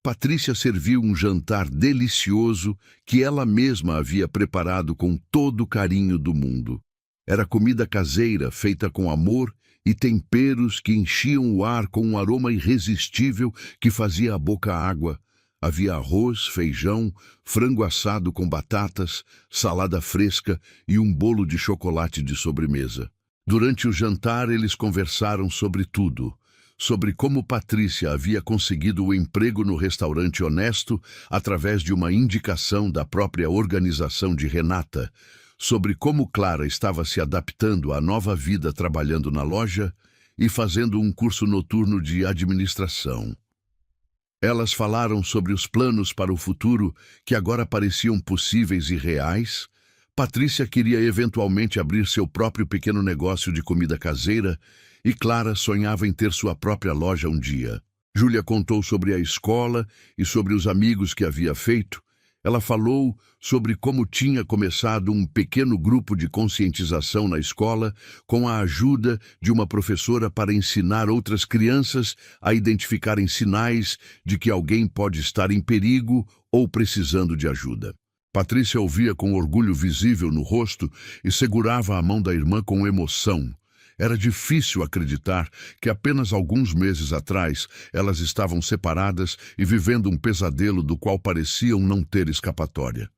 Patrícia serviu um jantar delicioso que ela mesma havia preparado com todo o carinho do mundo. Era comida caseira, feita com amor e temperos que enchiam o ar com um aroma irresistível que fazia a boca água. Havia arroz, feijão, frango assado com batatas, salada fresca e um bolo de chocolate de sobremesa. Durante o jantar, eles conversaram sobre tudo. Sobre como Patrícia havia conseguido o emprego no restaurante Honesto através de uma indicação da própria organização de Renata. Sobre como Clara estava se adaptando à nova vida trabalhando na loja e fazendo um curso noturno de administração. Elas falaram sobre os planos para o futuro que agora pareciam possíveis e reais. Patrícia queria eventualmente abrir seu próprio pequeno negócio de comida caseira e Clara sonhava em ter sua própria loja um dia. Júlia contou sobre a escola e sobre os amigos que havia feito. Ela falou sobre como tinha começado um pequeno grupo de conscientização na escola com a ajuda de uma professora para ensinar outras crianças a identificarem sinais de que alguém pode estar em perigo ou precisando de ajuda. Patrícia ouvia com orgulho visível no rosto e segurava a mão da irmã com emoção. Era difícil acreditar que apenas alguns meses atrás elas estavam separadas e vivendo um pesadelo do qual pareciam não ter escapatória.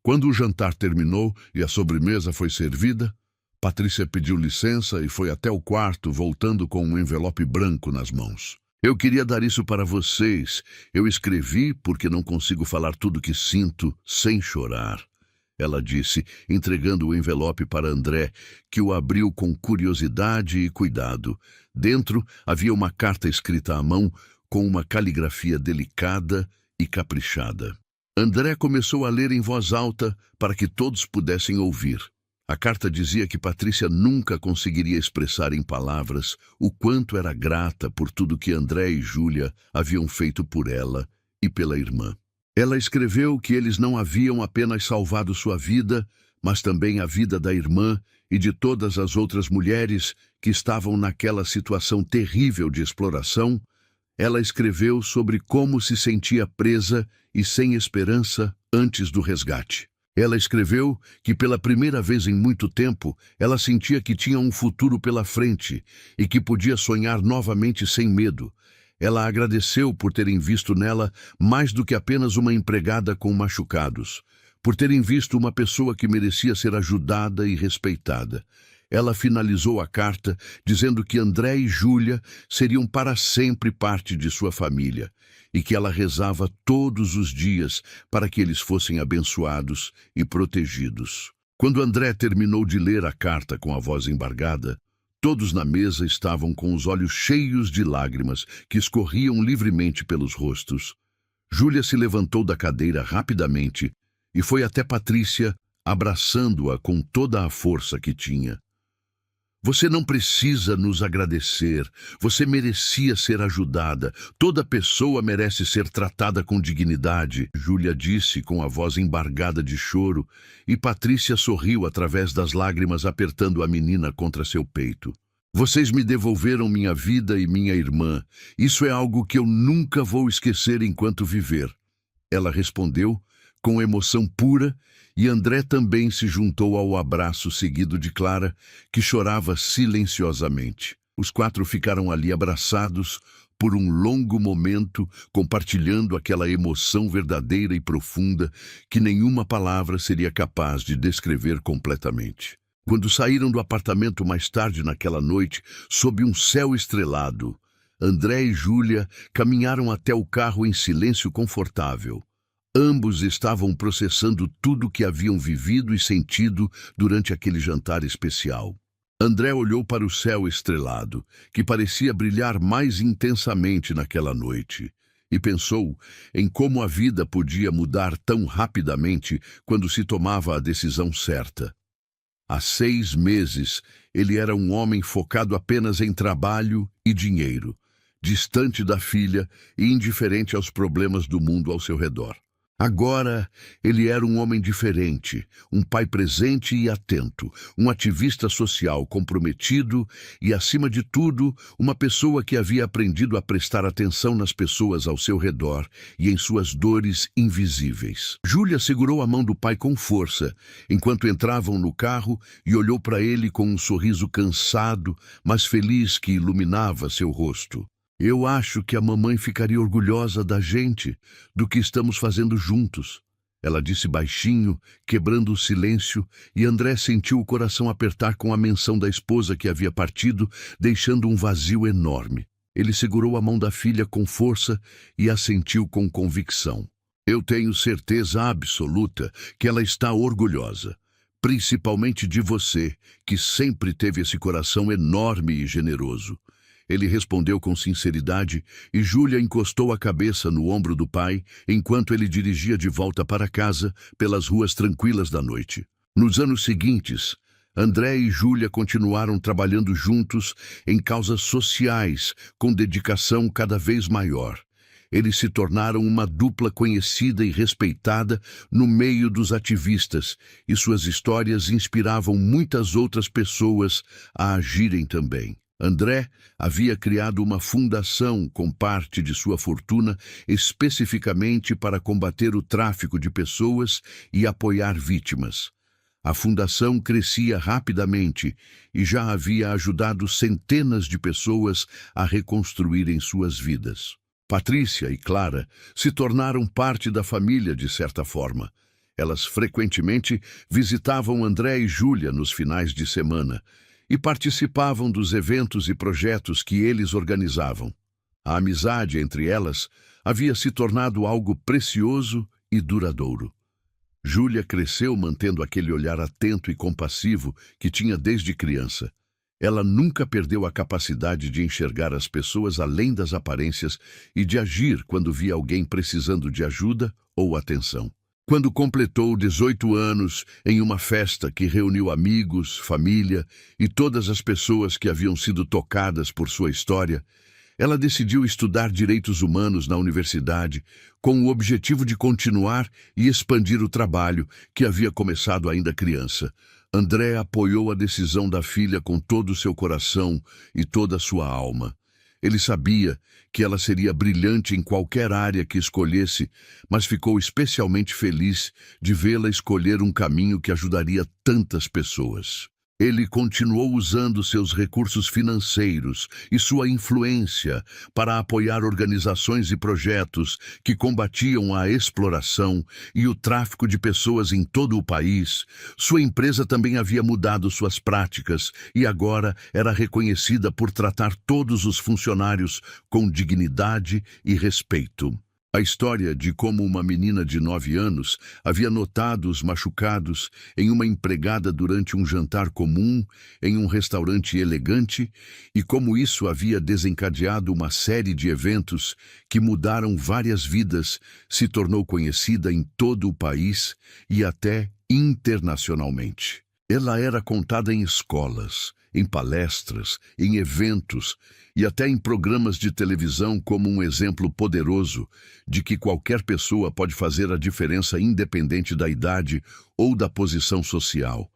Quando o jantar terminou e a sobremesa foi servida, Patrícia pediu licença e foi até o quarto, voltando com um envelope branco nas mãos. Eu queria dar isso para vocês. Eu escrevi porque não consigo falar tudo o que sinto sem chorar. Ela disse, entregando o envelope para André, que o abriu com curiosidade e cuidado. Dentro havia uma carta escrita à mão, com uma caligrafia delicada e caprichada. André começou a ler em voz alta para que todos pudessem ouvir. A carta dizia que Patrícia nunca conseguiria expressar em palavras o quanto era grata por tudo que André e Júlia haviam feito por ela e pela irmã. Ela escreveu que eles não haviam apenas salvado sua vida, mas também a vida da irmã e de todas as outras mulheres que estavam naquela situação terrível de exploração. Ela escreveu sobre como se sentia presa e sem esperança antes do resgate. Ela escreveu que pela primeira vez em muito tempo ela sentia que tinha um futuro pela frente e que podia sonhar novamente sem medo. Ela agradeceu por terem visto nela mais do que apenas uma empregada com machucados, por terem visto uma pessoa que merecia ser ajudada e respeitada. Ela finalizou a carta dizendo que André e Júlia seriam para sempre parte de sua família e que ela rezava todos os dias para que eles fossem abençoados e protegidos. Quando André terminou de ler a carta com a voz embargada, todos na mesa estavam com os olhos cheios de lágrimas que escorriam livremente pelos rostos. Júlia se levantou da cadeira rapidamente e foi até Patrícia, abraçando-a com toda a força que tinha. Você não precisa nos agradecer. Você merecia ser ajudada. Toda pessoa merece ser tratada com dignidade, Júlia disse com a voz embargada de choro, e Patrícia sorriu através das lágrimas, apertando a menina contra seu peito. Vocês me devolveram minha vida e minha irmã. Isso é algo que eu nunca vou esquecer enquanto viver. Ela respondeu com emoção pura, e André também se juntou ao abraço seguido de Clara, que chorava silenciosamente. Os quatro ficaram ali abraçados por um longo momento, compartilhando aquela emoção verdadeira e profunda que nenhuma palavra seria capaz de descrever completamente. Quando saíram do apartamento mais tarde naquela noite, sob um céu estrelado, André e Júlia caminharam até o carro em silêncio confortável. Ambos estavam processando tudo o que haviam vivido e sentido durante aquele jantar especial. André olhou para o céu estrelado, que parecia brilhar mais intensamente naquela noite, e pensou em como a vida podia mudar tão rapidamente quando se tomava a decisão certa. Há 6 meses, ele era um homem focado apenas em trabalho e dinheiro, distante da filha e indiferente aos problemas do mundo ao seu redor. Agora, ele era um homem diferente, um pai presente e atento, um ativista social comprometido e, acima de tudo, uma pessoa que havia aprendido a prestar atenção nas pessoas ao seu redor e em suas dores invisíveis. Júlia segurou a mão do pai com força, enquanto entravam no carro, e olhou para ele com um sorriso cansado, mas feliz que iluminava seu rosto. Eu acho que a mamãe ficaria orgulhosa da gente, do que estamos fazendo juntos. Ela disse baixinho, quebrando o silêncio, e André sentiu o coração apertar com a menção da esposa que havia partido, deixando um vazio enorme. Ele segurou a mão da filha com força e assentiu com convicção. Eu tenho certeza absoluta que ela está orgulhosa, principalmente de você, que sempre teve esse coração enorme e generoso. Ele respondeu com sinceridade, e Júlia encostou a cabeça no ombro do pai enquanto ele dirigia de volta para casa pelas ruas tranquilas da noite. Nos anos seguintes, André e Júlia continuaram trabalhando juntos em causas sociais com dedicação cada vez maior. Eles se tornaram uma dupla conhecida e respeitada no meio dos ativistas, e suas histórias inspiravam muitas outras pessoas a agirem também. André havia criado uma fundação com parte de sua fortuna especificamente para combater o tráfico de pessoas e apoiar vítimas. A fundação crescia rapidamente e já havia ajudado centenas de pessoas a reconstruírem suas vidas. Patrícia e Clara se tornaram parte da família de certa forma. Elas frequentemente visitavam André e Júlia nos finais de semana e participavam dos eventos e projetos que eles organizavam. A amizade entre elas havia se tornado algo precioso e duradouro. Júlia cresceu mantendo aquele olhar atento e compassivo que tinha desde criança. Ela nunca perdeu a capacidade de enxergar as pessoas além das aparências e de agir quando via alguém precisando de ajuda ou atenção. Quando completou 18 anos, em uma festa que reuniu amigos, família e todas as pessoas que haviam sido tocadas por sua história, ela decidiu estudar direitos humanos na universidade com o objetivo de continuar e expandir o trabalho que havia começado ainda criança. André apoiou a decisão da filha com todo o seu coração e toda a sua alma. Ele sabia que ela seria brilhante em qualquer área que escolhesse, mas ficou especialmente feliz de vê-la escolher um caminho que ajudaria tantas pessoas. Ele continuou usando seus recursos financeiros e sua influência para apoiar organizações e projetos que combatiam a exploração e o tráfico de pessoas em todo o país. Sua empresa também havia mudado suas práticas e agora era reconhecida por tratar todos os funcionários com dignidade e respeito. A história de como uma menina de 9 anos havia notado os machucados em uma empregada durante um jantar comum em um restaurante elegante e como isso havia desencadeado uma série de eventos que mudaram várias vidas se tornou conhecida em todo o país e até internacionalmente. Ela era contada em escolas, em palestras, em eventos e até em programas de televisão como um exemplo poderoso de que qualquer pessoa pode fazer a diferença independente da idade ou da posição social.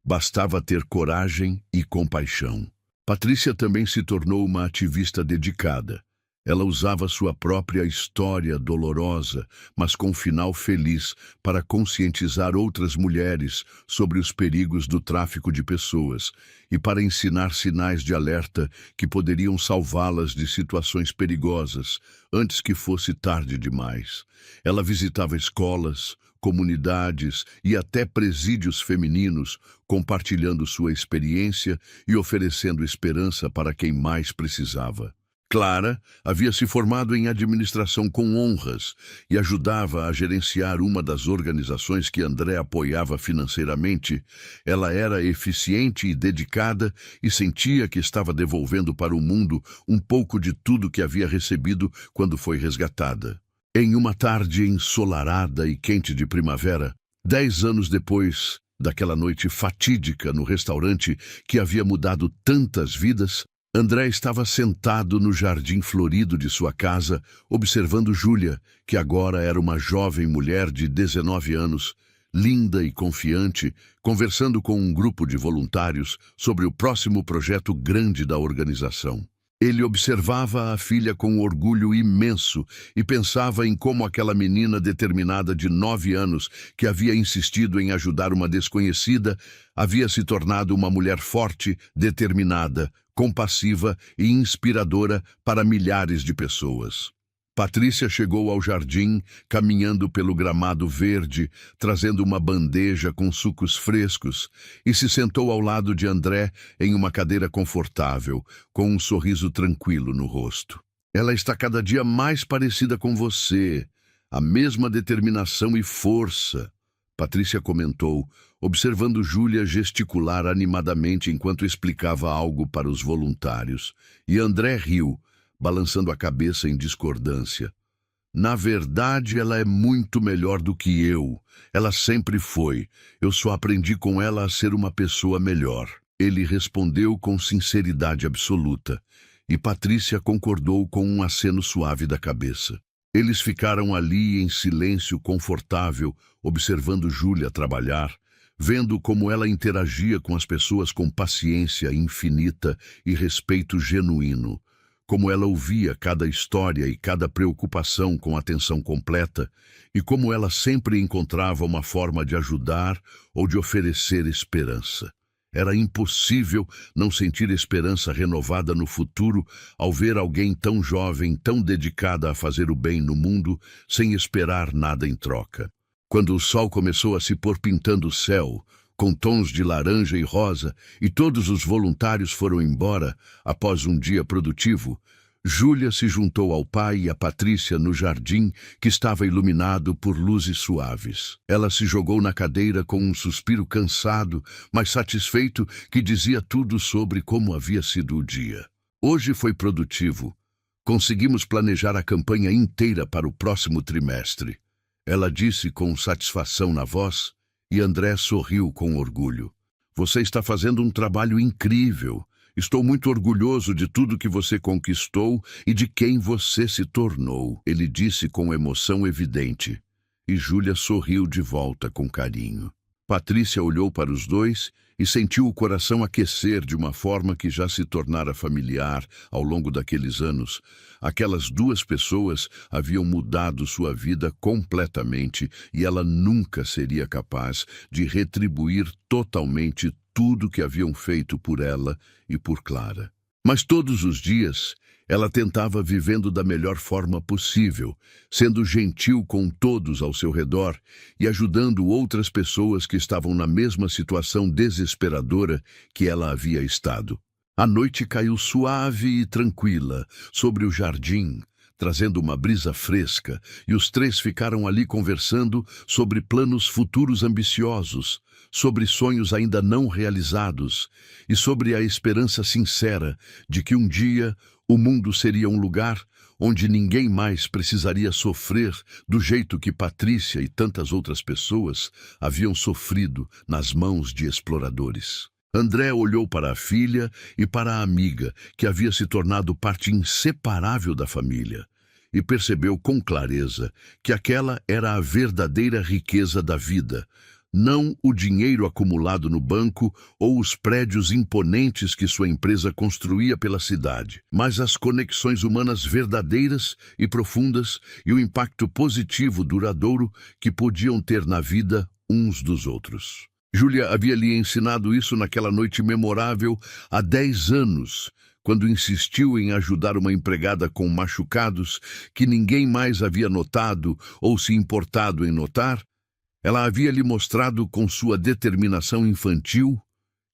Bastava ter coragem e compaixão. Patrícia também se tornou uma ativista dedicada. Ela usava sua própria história dolorosa, mas com final feliz, para conscientizar outras mulheres sobre os perigos do tráfico de pessoas e para ensinar sinais de alerta que poderiam salvá-las de situações perigosas antes que fosse tarde demais. Ela visitava escolas, comunidades e até presídios femininos, compartilhando sua experiência e oferecendo esperança para quem mais precisava. Clara havia se formado em administração com honras e ajudava a gerenciar uma das organizações que André apoiava financeiramente. Ela era eficiente e dedicada e sentia que estava devolvendo para o mundo um pouco de tudo que havia recebido quando foi resgatada. Em uma tarde ensolarada e quente de primavera, 10 anos depois daquela noite fatídica no restaurante que havia mudado tantas vidas, André estava sentado no jardim florido de sua casa, observando Júlia, que agora era uma jovem mulher de 19 anos, linda e confiante, conversando com um grupo de voluntários sobre o próximo projeto grande da organização. Ele observava a filha com orgulho imenso e pensava em como aquela menina determinada de 9 anos, que havia insistido em ajudar uma desconhecida, havia se tornado uma mulher forte, determinada, compassiva e inspiradora para milhares de pessoas. Patrícia chegou ao jardim, caminhando pelo gramado verde, trazendo uma bandeja com sucos frescos, e se sentou ao lado de André em uma cadeira confortável, com um sorriso tranquilo no rosto. Ela está cada dia mais parecida com você, a mesma determinação e força, Patrícia comentou, observando Júlia gesticular animadamente enquanto explicava algo para os voluntários, e André riu, balançando a cabeça em discordância. Na verdade, ela é muito melhor do que eu. Ela sempre foi. Eu só aprendi com ela a ser uma pessoa melhor. Ele respondeu com sinceridade absoluta, e Patrícia concordou com um aceno suave da cabeça. Eles ficaram ali em silêncio confortável, observando Júlia trabalhar, vendo como ela interagia com as pessoas com paciência infinita e respeito genuíno, como ela ouvia cada história e cada preocupação com atenção completa, e como ela sempre encontrava uma forma de ajudar ou de oferecer esperança. Era impossível não sentir esperança renovada no futuro ao ver alguém tão jovem, tão dedicada a fazer o bem no mundo, sem esperar nada em troca. Quando o sol começou a se pôr pintando o céu, com tons de laranja e rosa, e todos os voluntários foram embora após um dia produtivo, Júlia se juntou ao pai e a Patrícia no jardim que estava iluminado por luzes suaves. Ela se jogou na cadeira com um suspiro cansado, mas satisfeito, que dizia tudo sobre como havia sido o dia. Hoje foi produtivo. Conseguimos planejar a campanha inteira para o próximo trimestre. Ela disse com satisfação na voz, e André sorriu com orgulho. Você está fazendo um trabalho incrível. Estou muito orgulhoso de tudo que você conquistou e de quem você se tornou, ele disse com emoção evidente. E Júlia sorriu de volta com carinho. Patrícia olhou para os dois e sentiu o coração aquecer de uma forma que já se tornara familiar ao longo daqueles anos. Aquelas duas pessoas haviam mudado sua vida completamente e ela nunca seria capaz de retribuir totalmente tudo que haviam feito por ela e por Clara. Mas todos os dias, ela tentava vivendo da melhor forma possível, sendo gentil com todos ao seu redor e ajudando outras pessoas que estavam na mesma situação desesperadora que ela havia estado. A noite caiu suave e tranquila sobre o jardim, trazendo uma brisa fresca, e os três ficaram ali conversando sobre planos futuros ambiciosos, sobre sonhos ainda não realizados e sobre a esperança sincera de que um dia o mundo seria um lugar onde ninguém mais precisaria sofrer do jeito que Patrícia e tantas outras pessoas haviam sofrido nas mãos de exploradores. André olhou para a filha e para a amiga, que havia se tornado parte inseparável da família, e percebeu com clareza que aquela era a verdadeira riqueza da vida, não o dinheiro acumulado no banco ou os prédios imponentes que sua empresa construía pela cidade, mas as conexões humanas verdadeiras e profundas e o impacto positivo duradouro que podiam ter na vida uns dos outros. Júlia havia lhe ensinado isso naquela noite memorável há 10 anos, quando insistiu em ajudar uma empregada com machucados que ninguém mais havia notado ou se importado em notar. Ela havia lhe mostrado com sua determinação infantil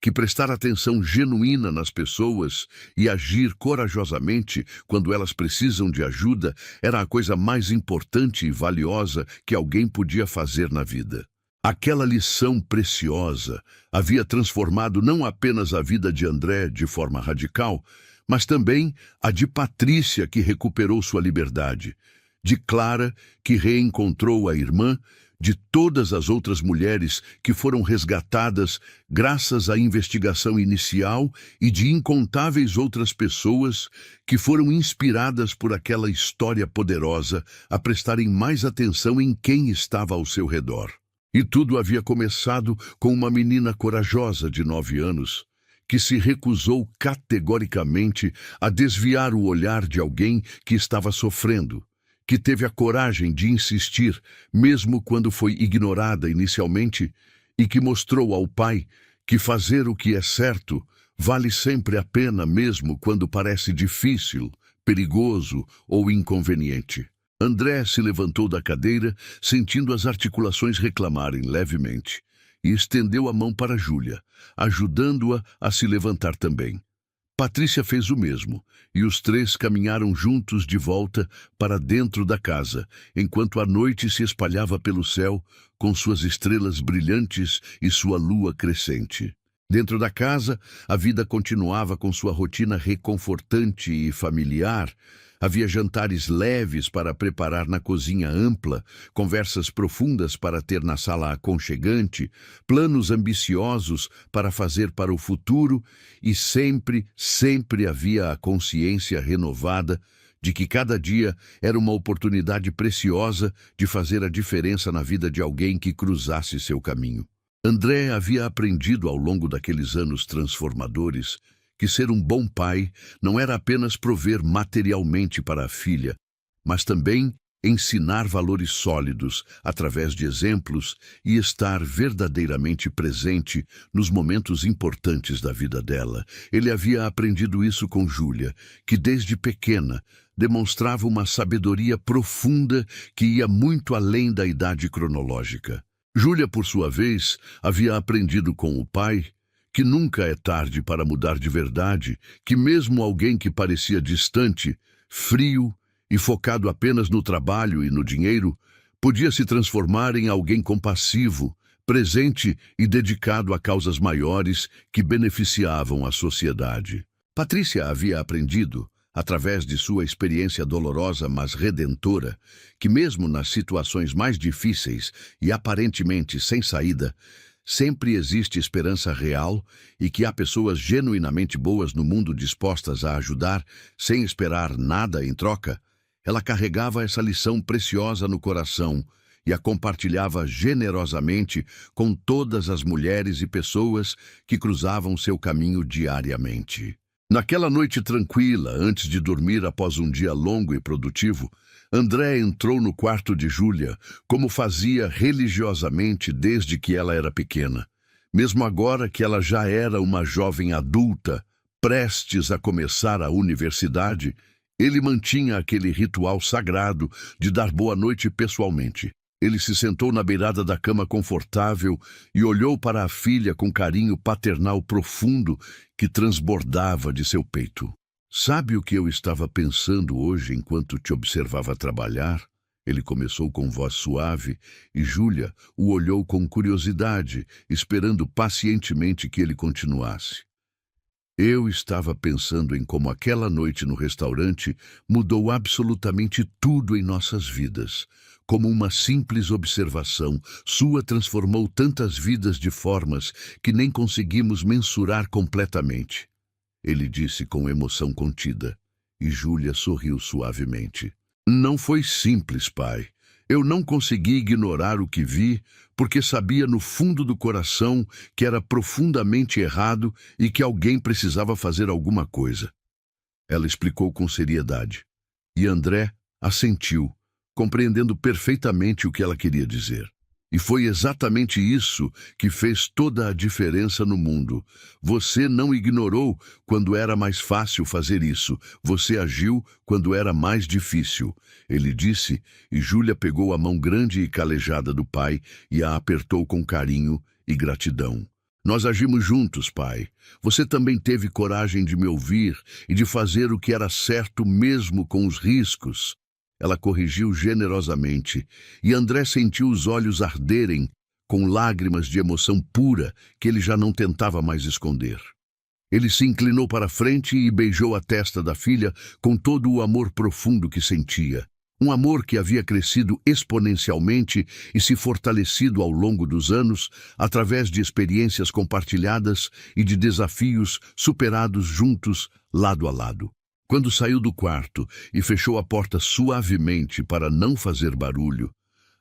que prestar atenção genuína nas pessoas e agir corajosamente quando elas precisam de ajuda era a coisa mais importante e valiosa que alguém podia fazer na vida. Aquela lição preciosa havia transformado não apenas a vida de André de forma radical, mas também a de Patrícia, que recuperou sua liberdade, de Clara, que reencontrou a irmã, de todas as outras mulheres que foram resgatadas graças à investigação inicial e de incontáveis outras pessoas que foram inspiradas por aquela história poderosa a prestarem mais atenção em quem estava ao seu redor. E tudo havia começado com uma menina corajosa de 9 anos, que se recusou categoricamente a desviar o olhar de alguém que estava sofrendo, que teve a coragem de insistir, mesmo quando foi ignorada inicialmente, e que mostrou ao pai que fazer o que é certo vale sempre a pena mesmo quando parece difícil, perigoso ou inconveniente. André se levantou da cadeira, sentindo as articulações reclamarem levemente, e estendeu a mão para Júlia, ajudando-a a se levantar também. Patrícia fez o mesmo, e os três caminharam juntos de volta para dentro da casa, enquanto a noite se espalhava pelo céu com suas estrelas brilhantes e sua lua crescente. Dentro da casa, a vida continuava com sua rotina reconfortante e familiar. Havia jantares leves para preparar na cozinha ampla, conversas profundas para ter na sala aconchegante, planos ambiciosos para fazer para o futuro e sempre havia a consciência renovada de que cada dia era uma oportunidade preciosa de fazer a diferença na vida de alguém que cruzasse seu caminho. André havia aprendido ao longo daqueles anos transformadores que ser um bom pai não era apenas prover materialmente para a filha, mas também ensinar valores sólidos através de exemplos e estar verdadeiramente presente nos momentos importantes da vida dela. Ele havia aprendido isso com Júlia, que desde pequena demonstrava uma sabedoria profunda que ia muito além da idade cronológica. Júlia, por sua vez, havia aprendido com o pai que nunca é tarde para mudar de verdade, que mesmo alguém que parecia distante, frio e focado apenas no trabalho e no dinheiro, podia se transformar em alguém compassivo, presente e dedicado a causas maiores que beneficiavam a sociedade. Patrícia havia aprendido, através de sua experiência dolorosa mas redentora, que mesmo nas situações mais difíceis e aparentemente sem saída, sempre existe esperança real e que há pessoas genuinamente boas no mundo dispostas a ajudar sem esperar nada em troca. Ela carregava essa lição preciosa no coração e a compartilhava generosamente com todas as mulheres e pessoas que cruzavam seu caminho diariamente. Naquela noite tranquila, antes de dormir após um dia longo e produtivo, André entrou no quarto de Júlia, como fazia religiosamente desde que ela era pequena. Mesmo agora que ela já era uma jovem adulta, prestes a começar a universidade, ele mantinha aquele ritual sagrado de dar boa noite pessoalmente. Ele se sentou na beirada da cama confortável e olhou para a filha com carinho paternal profundo que transbordava de seu peito. "Sabe o que eu estava pensando hoje enquanto te observava trabalhar?" Ele começou com voz suave e Júlia o olhou com curiosidade, esperando pacientemente que ele continuasse. "Eu estava pensando em como aquela noite no restaurante mudou absolutamente tudo em nossas vidas. Como uma simples observação, sua transformou tantas vidas de formas que nem conseguimos mensurar completamente." Ele disse com emoção contida, e Júlia sorriu suavemente. "Não foi simples, pai. Eu não consegui ignorar o que vi, porque sabia no fundo do coração que era profundamente errado e que alguém precisava fazer alguma coisa. Ela explicou com seriedade. E André assentiu, compreendendo perfeitamente o que ela queria dizer. E foi exatamente isso que fez toda a diferença no mundo. Você não ignorou quando era mais fácil fazer isso. Você agiu quando era mais difícil. Ele disse, e Júlia pegou a mão grande e calejada do pai e a apertou com carinho e gratidão. Nós agimos juntos, pai. Você também teve coragem de me ouvir e de fazer o que era certo mesmo com os riscos. Ela corrigiu generosamente, e André sentiu os olhos arderem com lágrimas de emoção pura que ele já não tentava mais esconder. Ele se inclinou para a frente e beijou a testa da filha com todo o amor profundo que sentia. Um amor que havia crescido exponencialmente e se fortalecido ao longo dos anos, através de experiências compartilhadas e de desafios superados juntos, lado a lado. Quando saiu do quarto e fechou a porta suavemente para não fazer barulho,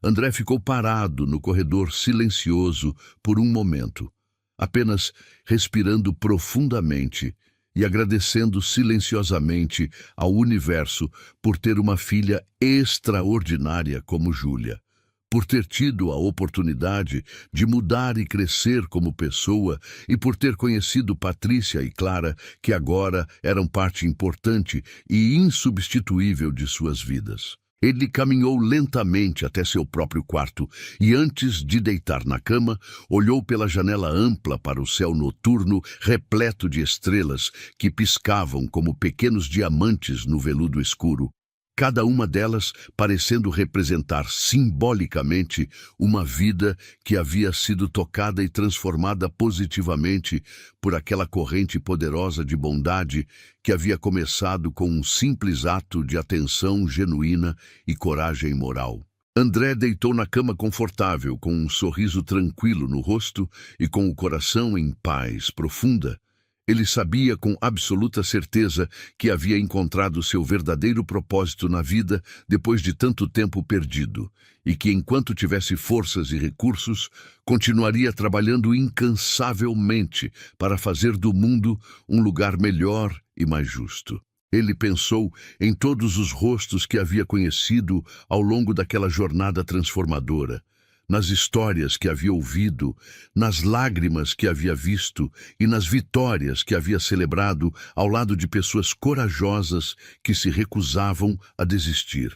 André ficou parado no corredor silencioso por um momento, apenas respirando profundamente e agradecendo silenciosamente ao universo por ter uma filha extraordinária como Júlia, por ter tido a oportunidade de mudar e crescer como pessoa e por ter conhecido Patrícia e Clara, que agora eram parte importante e insubstituível de suas vidas. Ele caminhou lentamente até seu próprio quarto e, antes de deitar na cama, olhou pela janela ampla para o céu noturno repleto de estrelas que piscavam como pequenos diamantes no veludo escuro. Cada uma delas parecendo representar simbolicamente uma vida que havia sido tocada e transformada positivamente por aquela corrente poderosa de bondade que havia começado com um simples ato de atenção genuína e coragem moral. André deitou na cama confortável, com um sorriso tranquilo no rosto e com o coração em paz profunda. Ele sabia com absoluta certeza que havia encontrado seu verdadeiro propósito na vida depois de tanto tempo perdido, e que enquanto tivesse forças e recursos, continuaria trabalhando incansavelmente para fazer do mundo um lugar melhor e mais justo. Ele pensou em todos os rostos que havia conhecido ao longo daquela jornada transformadora, nas histórias que havia ouvido, nas lágrimas que havia visto e nas vitórias que havia celebrado ao lado de pessoas corajosas que se recusavam a desistir.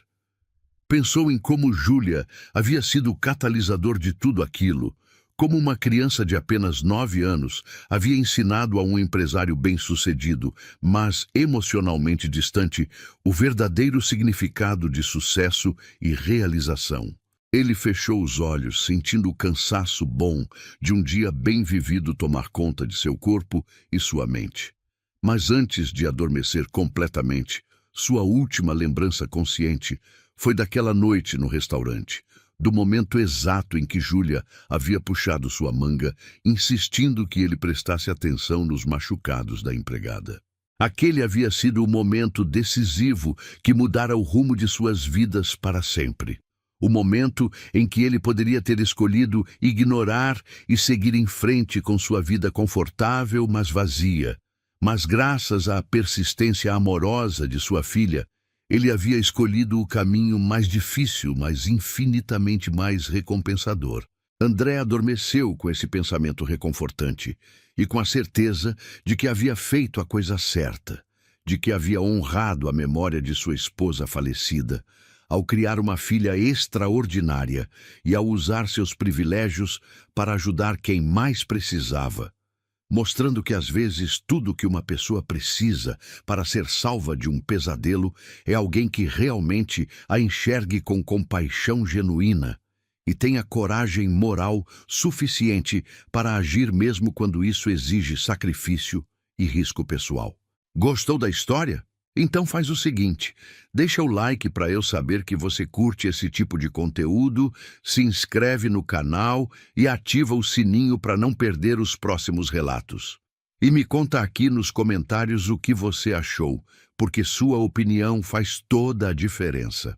Pensou em como Júlia havia sido o catalisador de tudo aquilo, como uma criança de apenas 9 anos havia ensinado a um empresário bem-sucedido, mas emocionalmente distante, o verdadeiro significado de sucesso e realização. Ele fechou os olhos, sentindo o cansaço bom de um dia bem vivido tomar conta de seu corpo e sua mente. Mas antes de adormecer completamente, sua última lembrança consciente foi daquela noite no restaurante, do momento exato em que Júlia havia puxado sua manga, insistindo que ele prestasse atenção nos machucados da empregada. Aquele havia sido o momento decisivo que mudara o rumo de suas vidas para sempre. O momento em que ele poderia ter escolhido ignorar e seguir em frente com sua vida confortável, mas vazia. Mas graças à persistência amorosa de sua filha, ele havia escolhido o caminho mais difícil, mas infinitamente mais recompensador. André adormeceu com esse pensamento reconfortante e com a certeza de que havia feito a coisa certa, de que havia honrado a memória de sua esposa falecida, ao criar uma filha extraordinária e ao usar seus privilégios para ajudar quem mais precisava, mostrando que às vezes tudo que uma pessoa precisa para ser salva de um pesadelo é alguém que realmente a enxergue com compaixão genuína e tenha coragem moral suficiente para agir mesmo quando isso exige sacrifício e risco pessoal. Gostou da história? Então faz o seguinte, deixa o like para eu saber que você curte esse tipo de conteúdo, se inscreve no canal e ativa o sininho para não perder os próximos relatos. E me conta aqui nos comentários o que você achou, porque sua opinião faz toda a diferença.